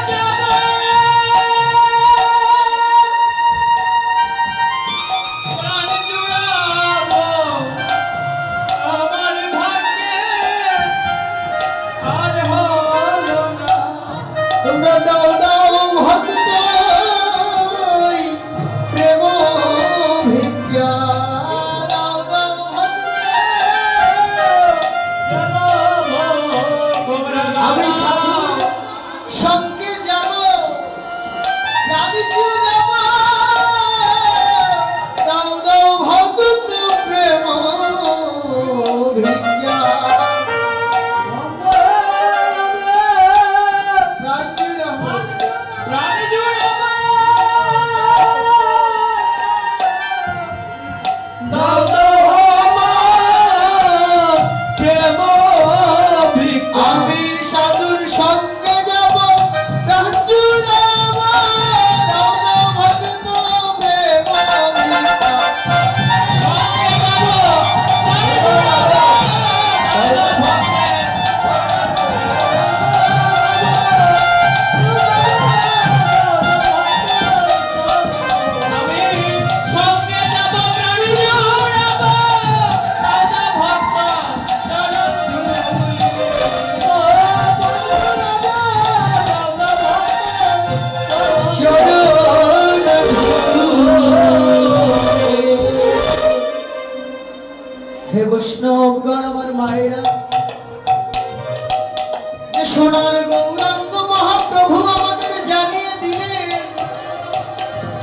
যাব প্রাণ জুড়াবো আমার ভাগ্যে আর হলো না তোমরা দাও দাও ভক্ত প্রেম ভিক্ষা দাও দাও ভক্ত আমি সাধুর সঙ্গে যাব রাজু যাব দাও দাও ভক্ত প্রেম ভিক্ষা রাজু যাব প্রাণ জুড়াবো দাও দাও প্রেম ভিক্ষা আমি সাধুর সঙ্গে যাব রাজু যাব দাও দাও ভক্ত প্রেম ভিক্ষা আমি সঙ্গে যাব প্রাণ জুড়াবো রাজা ভক্ত হে বৈষ্ণবগণ আমার মায়েরা যে সোনার গৌরাঙ্গ মহাপ্রভু আমাদের জানিয়ে দিলেন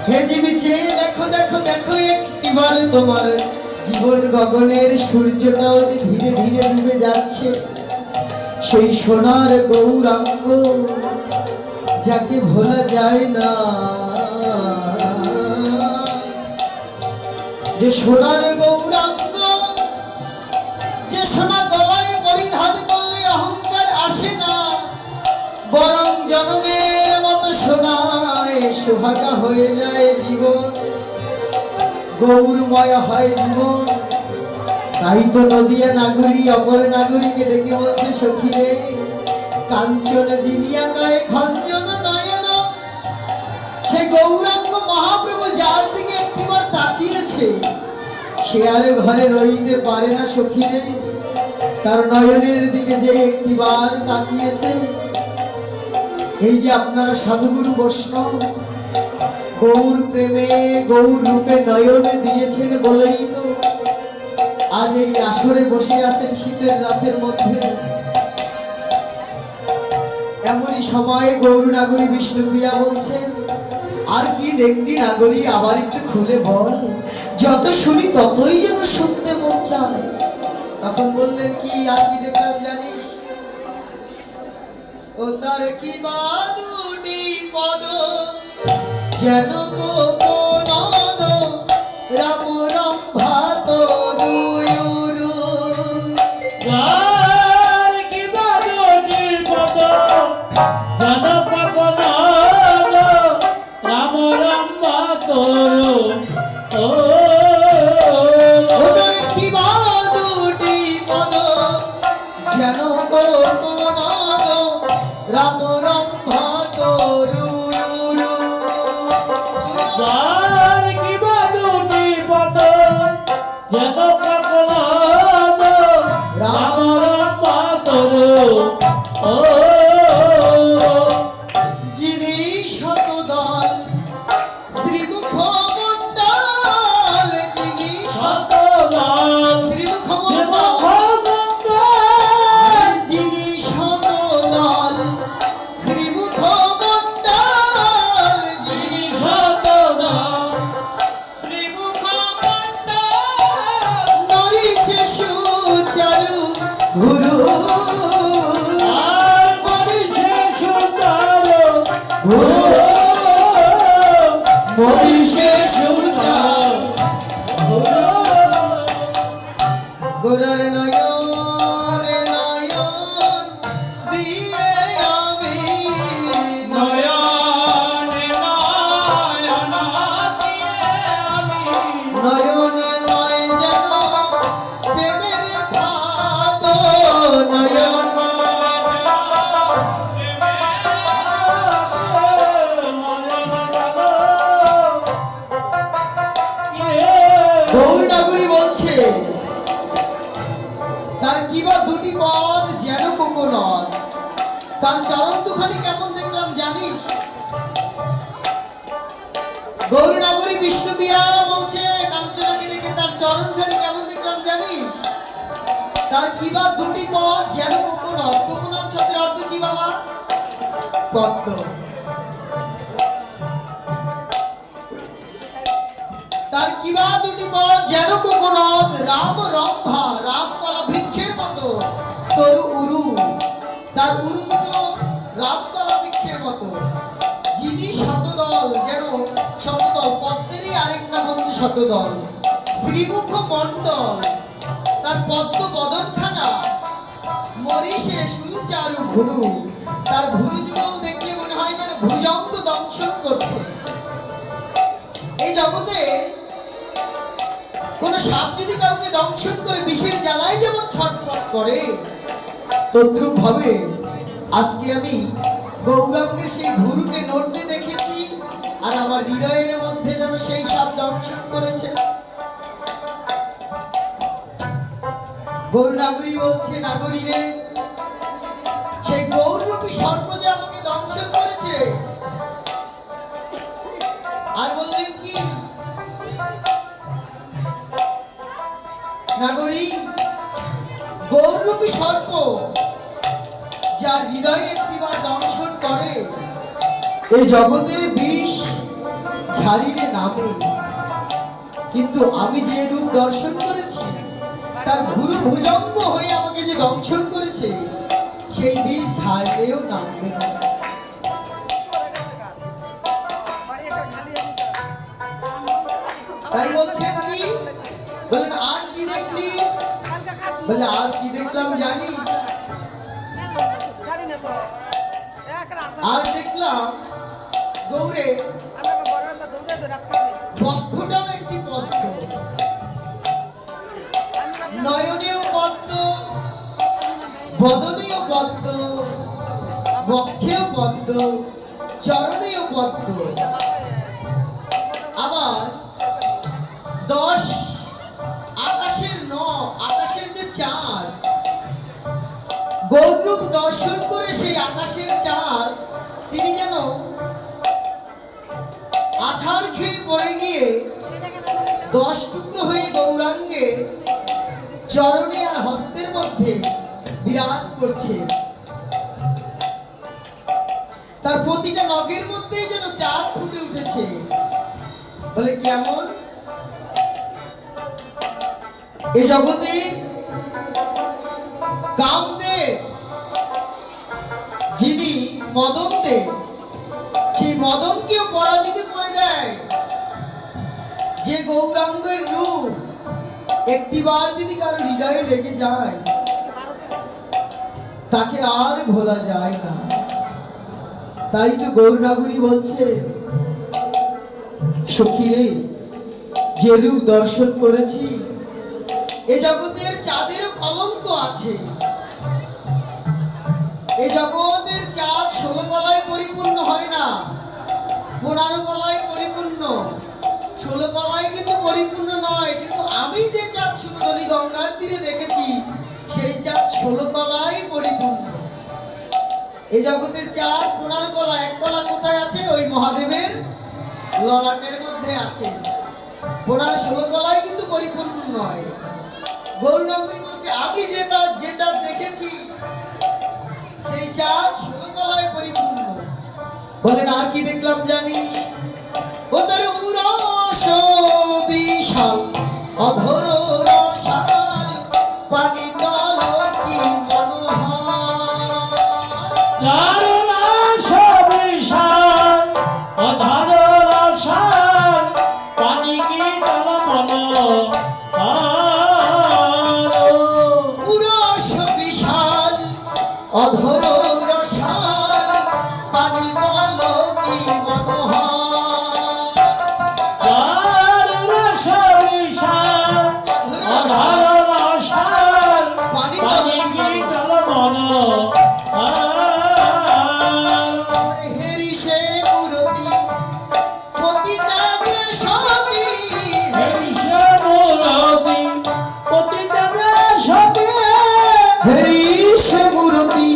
হে জীবী চেয়ে দেখো দেখো দেখো একটিবার তোমার জীবন গগনের সূর্যটাও যে ধীরে ধীরে ডুবে যাচ্ছে সেই সোনার গৌরাঙ্গ যাকে ভোলা যায় না যে সোনার গৌরাঙ্গ যে সোনা গলায় পরিধান করলে অহংকার আসে না বরং জনমের মতো সোনায় সুহাগা হয়ে যায় জীবন গৌরময় হয় জীবন তাই তো নদিয়া নাগরী অপর নাগরীকে ডেকে বলছে সখী রে কাঞ্চন জিনিয়া গায়ে খঞ্জন নয়ন সে গৌরাঙ্গ মহাপ্রভু যার দিকে একটিবার তাকিয়েছে সে আর ঘরে রইতে পারে না সখী রে তার নয়নের দিকে যে একটিবার তাকিয়েছে এই যে আপনারা সাধুগুরু বৈষ্ণব গৌর প্রেমে গৌর রূপে নয়নে দিয়েছেন বলেই তো আজ এই আসরে বসে আছেন শীতের রাতের মধ্যে এমনই সময়ে গৌর নাগরী বিষ্ণুপ্রিয়া বলছেন আর কি দেখলি নাগরী আবার একটু খুলে বল যত শুনি ততই যেন শুনতে মন চায় তখন বললেন কি আর কি দেখলাম জানিস ও তার কি বা দুটি পদ যেন তো নদ রাম রম্ভা তো দুয়ুরু যার কি বাদনি পদ জনপকনাদ রাম রাম তোর ও ওদের কি বা দুটি পদ যেন তো নদ রাম রম্ভা তো দুয়ুরু যার কি বাদনি পদ জনপকনাদ রাম রাম তোর ও যিনি শতদল শ্রীমুখ মণ্ডল যিনি শতদল শ্রীমুখ মণ্ডল যিনি শতদল শ্রীমুখ মণ্ডল যিনি শ্রীমুখ মণ্ডল নরিছে সুচারু গুরু গুরু মরিষে সুচারু গোরার নয়নে নয়ন দিয়ে আমি নয়নে নয়ন দিয়ে আমি নয়নে নয় যেন প্রেমের পাদ নয়নে কোকোনট। তার চরণ দুখানি কেমন দেখলাম জানিস? গৌরনগরী বিষ্ণুপ্রিয়া বলছে কাঞ্চনাকে ডেকে তার চরণখানি কেমন দেখলাম জানিস? তার কিবা দুটি পদ যেন কোকোনট। কোকোনট শব্দের অর্থ কি বাবা? পদ্ম। তার কিবা দুটি পদ যেন কোকোনট, রাম রম্ভা, রাম কলা বৃক্ষের মতো, তরু উরু, তার উরু দুটো রাম কলা বৃক্ষের মতো। যিনি শতদল, যেন শতদল, পদ্মেরই আরেক নাম হচ্ছে শতদল। শ্রীমুখ মণ্ডল, তার পদ্ম বদনখানা, মরিষে সুচারু ভুরু, তার ভুরু যুগল দেখলে মনে হয় যেন ভুজঙ্গ দংশন করছে। এই জগতে কোন সাপ যদি কাউকে দংশন করে বিষের জ্বালায় যেমন ছটফট করে, তদ্রূপ ভাবে আজকে আমি গৌরাঙ্গের সেই ভুরুকে নড়তে দেখেছি, আর আমার হৃদয়ের মধ্যে যেন সেই সাপ দংশন করেছে। গৌরনাগরী বলছে, নাগরী রে, সেই গৌররূপী সর্প যে আমাকে দংশন করেছে। আর বললেন কি, নাগরী, গৌররূপী সর্প যার হৃদয়ে একটিবার দংশন করে, এই জগতের বিষ ঝাড়িলে নামে। কিন্তু আমি যে রূপ দর্শন করেছি, তার ভুরু ভুজঙ্গ হয়ে আমাকে যে দংশন করেছে, সেই বিষ ঝাড়লেও নামবে না। তাই বলছেন কি, বলেন আর কি দেখলি? বলে আর কি দেখলাম জানিস? আর দেখলাম গৌরে বক্ষটাও একটি পদ্ম, নয়নেও পদ্ম, বদনেও পদ্ম, বক্ষেও পদ্ম, চরণেও পদ্ম। আবার 10 আকাশের আকাশের যে চাঁদ, গৌররূপ দর্শন করে সেই আকাশের চাঁদ তিনি যেন আছাড় খেয়ে পড়ে গিয়ে 10 টুকরো হয়ে গৌরাঙ্গের চরণে আর হস্তের মধ্যে বিরাজ করছে। তার প্রতিটা নখের মধ্যেই যেন চাঁদ ফুটে উঠেছে। বলে কেমন? এই জগতে কামদেব যিনি মদন দেব, সেই মদনকেও পরাজিত করে দেয় যে গৌরাঙ্গের রূপ একটিবার যদি কারো হৃদয়ে লেগে যায়, তাকে আর ভোলা যায় না। তাই তো গৌরনগরী বলছে, সখী রে, যে রূপ দর্শন করেছি, এ জগতের চাঁদেরও কলঙ্ক আছে। এই জগতের চাঁদ 16 কলায় পরিপূর্ণ হয় না, 15 কলায় পরিপূর্ণ। 16 কলায় কিন্তু পরিপূর্ণ নয়, কিন্তু আমি যে চাঁদ সুন্দরী গঙ্গার তীরে দেখেছি, সেই চাঁদ 16 কলায় পরিপূর্ণ। এই জগতের চাঁদ 15 কলা, 1 কলা কোথায় আছে? ওই মহাদেবের ললাটের মধ্যে আছে। 16 কলায় কিন্তু পরিপূর্ণ নয়। গৌরনগরী বলছে, আমি যে চাঁদ দেখেছি, সেই চাঁদ 16 কলায় পরিপূর্ণ। বলেন আর কি দেখলাম জানিস? ও তার উরস বিশাল, অধর রসাল, পানি তল কি মনোহর। কারুণাস বিশাল, অধর রসাল, পানি কি তল মনোহর। উরস বিশাল, অধর রসাল, পানি তল কি মনোহর। কারুণাস বিশাল, অধর রসাল, পানি কি তল মনোহর। হেরিষে মূরতি, পতিতা যে সতী, হেরিষে মূরতি, পতিতা যে সতী, হেরিষে মূরতি,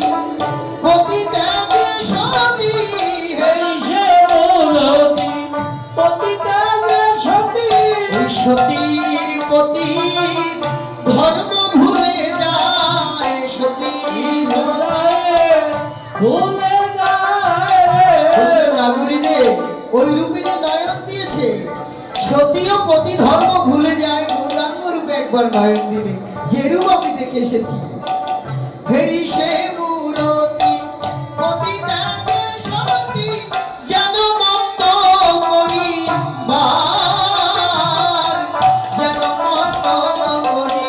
ভুলে যায় বললেন, নাগরী রে, ওই রূপে যে নয়ন দিয়েছে, সতীও পতি ধর্ম ভুলে যায় গৌরাঙ্গ রূপে একবার নয়ন দিলে, যে রূপ আমি দেখে এসেছি। ফেরি সে মূরতি পতি ত্যাগে সতী, যেন মত্ত করিবার, যেন মত্ত করিবার।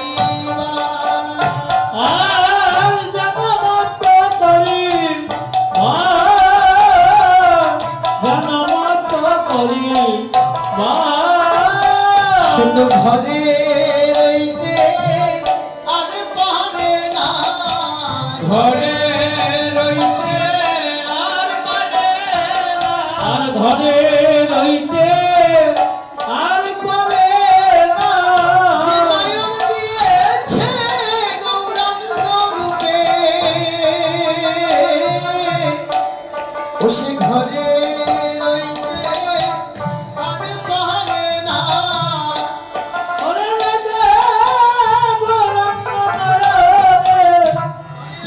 আর জনমত করি জনমত করি শূন্য ঘরে রইতে আর পারে না, ঘরে রইতে আর পারে না। আর ঘরে রইতে আর করে না যে নয়ন দিয়েছে গৌরাঙ্গ রূপে, ও সে ঘরে রইতে আর পারে না। ওরে রাজা গৌরাঙ্গ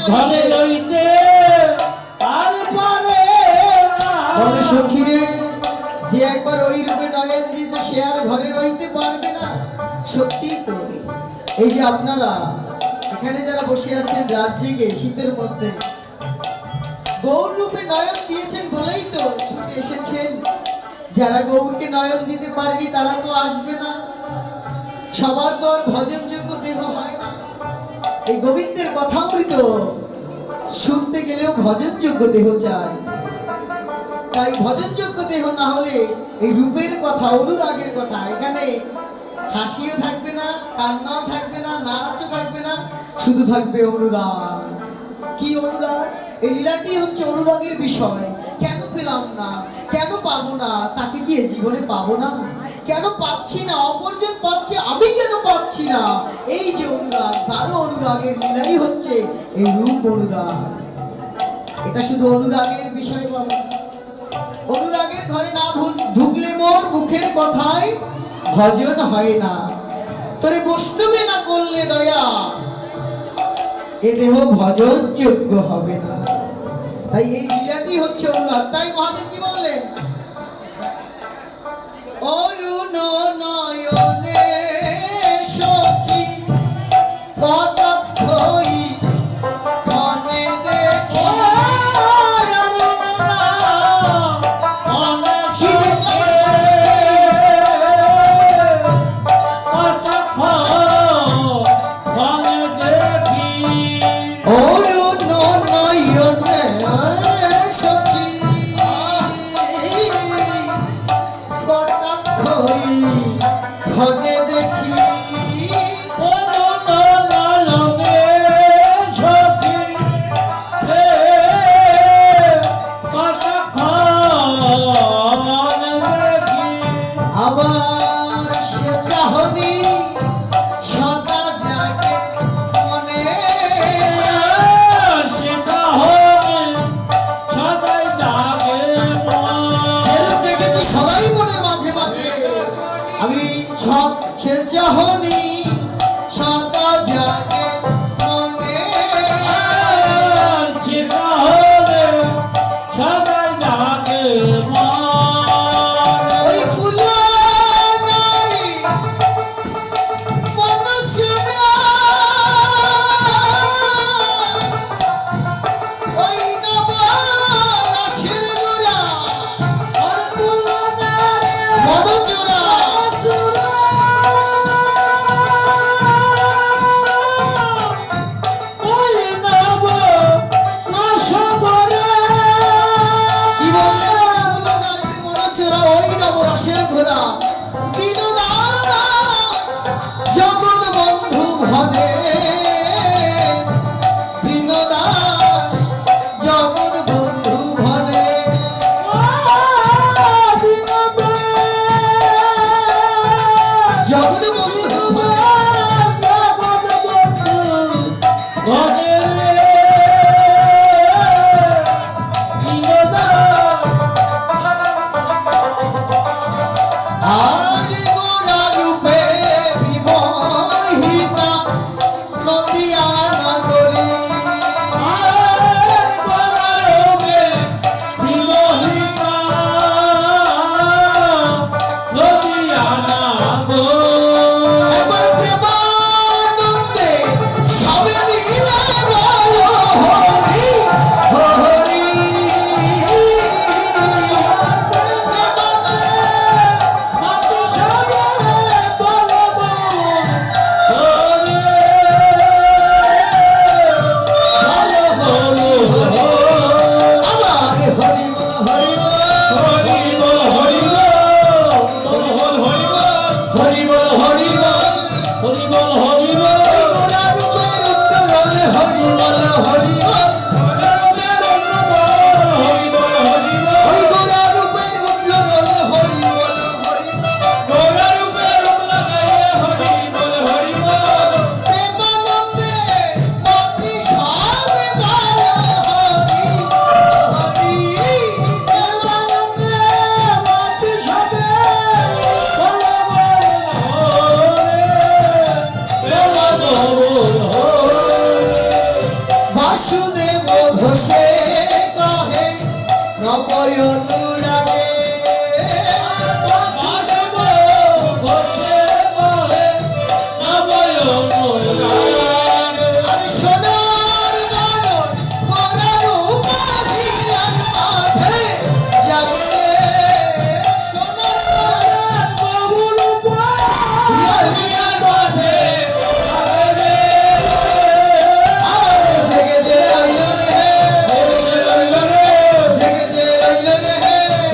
ঘরে রইতে আর পারে না বলে সখীরে, যে একবার ওই রূপে নয়ন দিয়েছে সে আর ঘরে রইতে পারবে না। সত্যি তো, এই যে আপনারা এখানে যারা বসে আছেন রাত জেগে শীতের মধ্যে, গৌর রূপে নয়ন দিয়েছেন বলেই তো ছুটে এসেছেন। যারা গৌরকে নয়ন দিতে পারেনি তারা তো আসবে না। সবার তো আর ভজনযোগ্য দেহ হয় না। এই গোবিন্দের কথামৃত শুনতে গেলেও ভজনযোগ্য দেহ চাই। তাই ভজনযোগ্য দেহ না হলে এই রূপের কথা, অনুরাগের কথা, এখানে হাসিও থাকবে না, কান্নাও থাকবে না, নাচও থাকবে না, শুধু থাকবে অনুরাগ। কি অনুরাগ? এই লীলাটি হচ্ছে অনুরাগের বিষয়। কেন পেলাম না, কেন পাবো না, তাকে কি এ জীবনে পাবো না? কেন পাচ্ছি না, অপরজন পাচ্ছে, আমি কেন পাচ্ছি না? এই যে অনুরাগ, তারও অনুরাগের লীলাই হচ্ছে এই রূপ অনুরাগ। এটা শুধু অনুরাগের বিষয় বাবা। অনুরাগের ঘরে না ঢুকলে মোর মুখের কথায় ভজন হয় না। তোরে বৈষ্ণবে না করলে দয়া, এ দেহ ভজন যোগ্য হবে না। তাই এই লীলাটি হচ্ছে অনুরাগ। তাই মহাদেব কি বললেন? অরুণ নয়নে সখী কটাক্ষই মনে দেখি। কি দেখলাম? অরুণ নয়নে সখী বাসুদেব ঘোষে কহে নবয় অনুরাগে বাসব ঘোষে কহে নবয় অনুরাগ। আমি সোনার বানর পরার উপাধিয়ার মাঝে জাগে সোনার বানর বাবুল উপাধিয়ার মাঝে আরে আর জেগে যে রইল রে রইল রে, জেগে যে রইল রে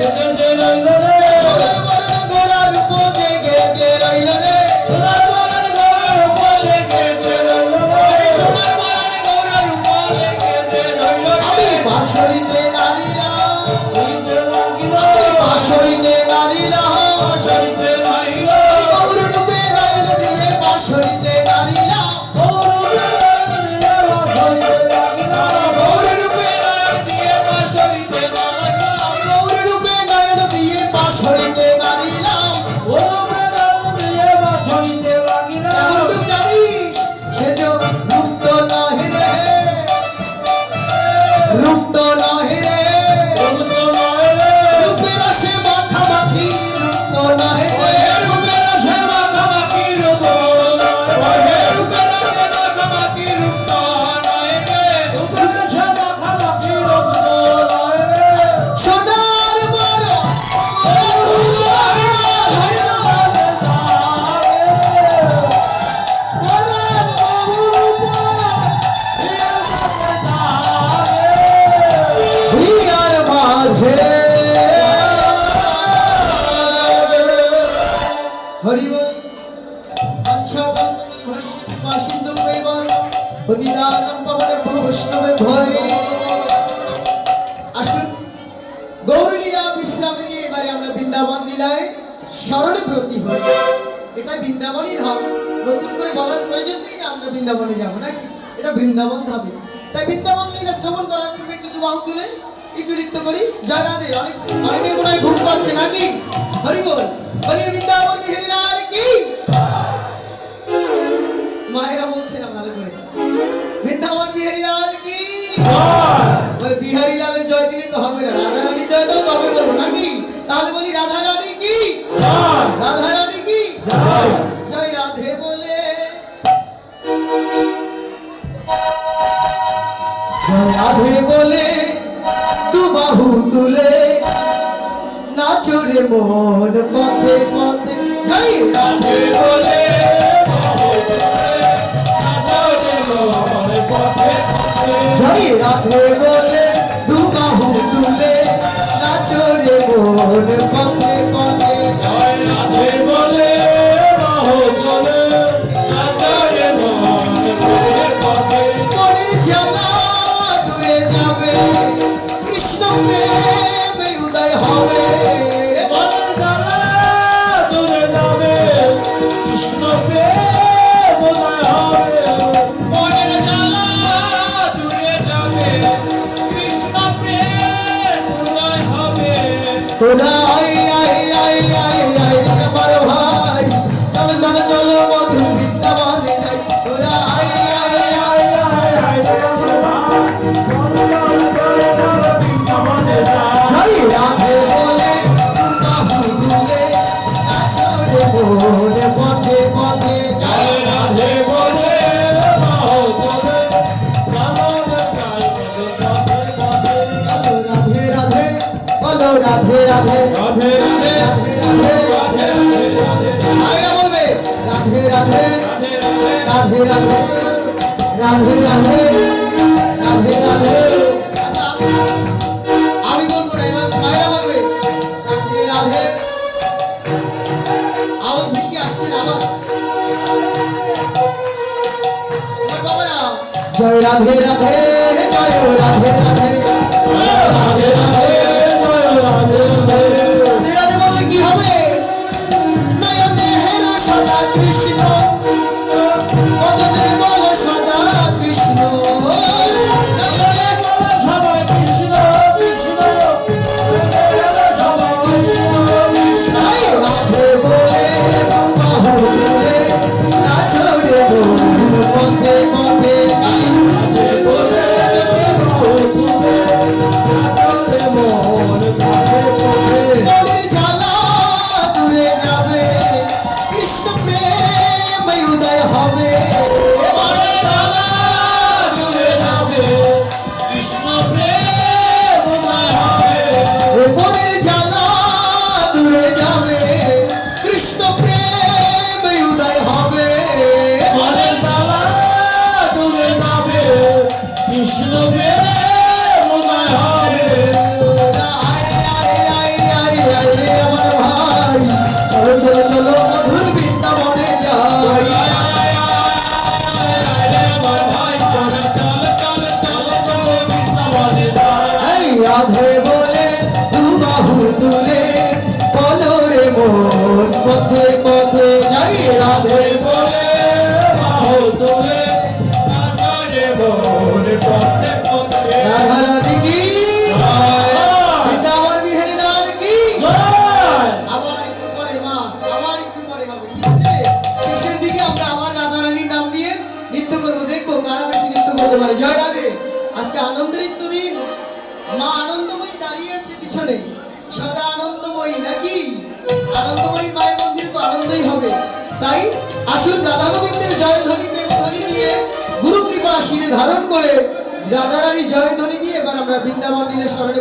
জেগে রইল রে, সোনার বানর গোলার রূপ জেগে যে রইল রে সোনার বাগান গৌর বলে গেছে রইল রে, সোনার বাগানে গৌরার উপরে গেছে রইল রে। আমি বাঁশরিতে নারিলাম হইতে লাগিল, আমি বাঁশরিতে নারিলাম হইতে লাগিল, গৌর ডুবে নয়ন দিয়ে বাঁশরিতে নারিলাম গৌরবে হইতে লাগিল, গৌর ডুবে নয়ন দিয়ে বাঁশরিতে নারিলাম। গৌর ডুবে নয়ন দিয়ে বাঁশরিতে নারিলাম গৌরবে দিয়ে হইতে লাগিল, এমন তো জানিস সে যে রূপ তো নহে রে রূপ তো নহে রে রূপ নয় রে, রূপের রসে মাখামাখি রূপ তো নহে রে রূপের রসে মাখামাখি রূপ নয়। রূপের রসে মাখামাখি রূপ নয় রে। রূপের ছানা খামাখি রূপ নয় রে, সোনার বড় বড় বাবুর হিয়ার মাঝে হরিব আচ্ছা ঘোষ বাসিন্দু মেবল হদিদানম পবনে বৈষ্ণবে ভয় আসুন গৌরলীলা বিশ্রামে নিয়ে এবারে আমরা বৃন্দাবন লীলায় স্মরণে ব্রতী হই এটা বৃন্দাবনই ধাম নতুন করে বলার প্রয়োজন নেই যে আমরা বৃন্দাবনে যাবো নাকি এটা বৃন্দাবন ধামে তাই বৃন্দাবন লীলা শ্রবণ করার পূর্বে একটু দুবাহু তুলে একটু নৃত্য করি জয় রাধে অনেকের মনে হয় ঘুম পাচ্ছে নাকি হরি বল বলি বৃন্দাবন বিহারীলাল কি মায়েরা বলছে না ভালো করে বৃন্দাবন বিহারীলাল কি বলে বিহারী লালের জয় দিলে তো হবে না রাধা রানী জয় দাও তবে বলবো নাকি তাহলে বলি রাধা রানী কি রাধা রানী কি জয় রাধে বলে জয় রাধে বলে তু বাহু তুলে নাচরে মন পথে পথে জয় রাধে বলে জয় রাধে বলে তু বাহু তুলে নাচরে মন পথে পথে মনের জ্বালা দূরে যাবে কৃষ্ণ প্রেমে উদয় হবে মনের জ্বালা দূরে যাবে। কৃষ্ণ প্রেম উদয় হবে। তোরা I I I I I আমার ভাই চলো চলো চলো মধু বৃন্দাবনে যাই তোরা আই আই আই জয় রাধে বলে বাহু তুলে নাচরে মোরে পথে পথে জয় বলো রাধে রাধে বলো রাধে রাধে রাধে রাধে আয়রা বলবে রাধে রাধে রাধে রাধে রাধে রাধে রাধে রাধে আচ্ছা, আমি বলবো না এবার মায়েরা বলবে রাধে রাধে আওয়াজ বেশি আসছে না আমার এবার বাবা না জয় রাধে রাধে জয় রাধে রাধে রাধে রাধে বললে কি হবে নয়নে হেরো সদা কৃষ্ণ বদনে বলো সদা কৃষ্ণ নয়নে জয় রাধে বলে বাহু তুলে নাচরে মন পথে পথে রাধে বলে দু বাহু তুলে বলো রে মন পথে পথে যাই রাধে বলে বাহু তুলে রাধারে বলে পথে পথে রাধা রাধি কি জয়। বৃন্দাবন বিহারী লাল কি জয়। আবার একটু পরে মা আবার একটু পরে হবে ঠিক আছে শেষের দিকে আমরা আমার রাধা রানীর নাম নিয়ে নৃত্য করবো দেখবো কারা বেশি নৃত্য করতে পারে জয় রাধে আজকে আনন্দের নৃত্য দিন মা আনন্দময়ী দাঁড়িয়ে আছে পিছনে সদা আনন্দময়ী নাকি আনন্দময়ী মায়ের মন্দির তো আনন্দই হবে তাই আসুন রাধা গোবিন্দের জয় ধ্বনি প্রেম ধ্বনি নিয়ে গুরু কৃপা শিরে ধারণ করে রাধা রানী জয় ধ্বনি দিয়ে এবার আমরা বৃন্দাবন লীলা স্মরণে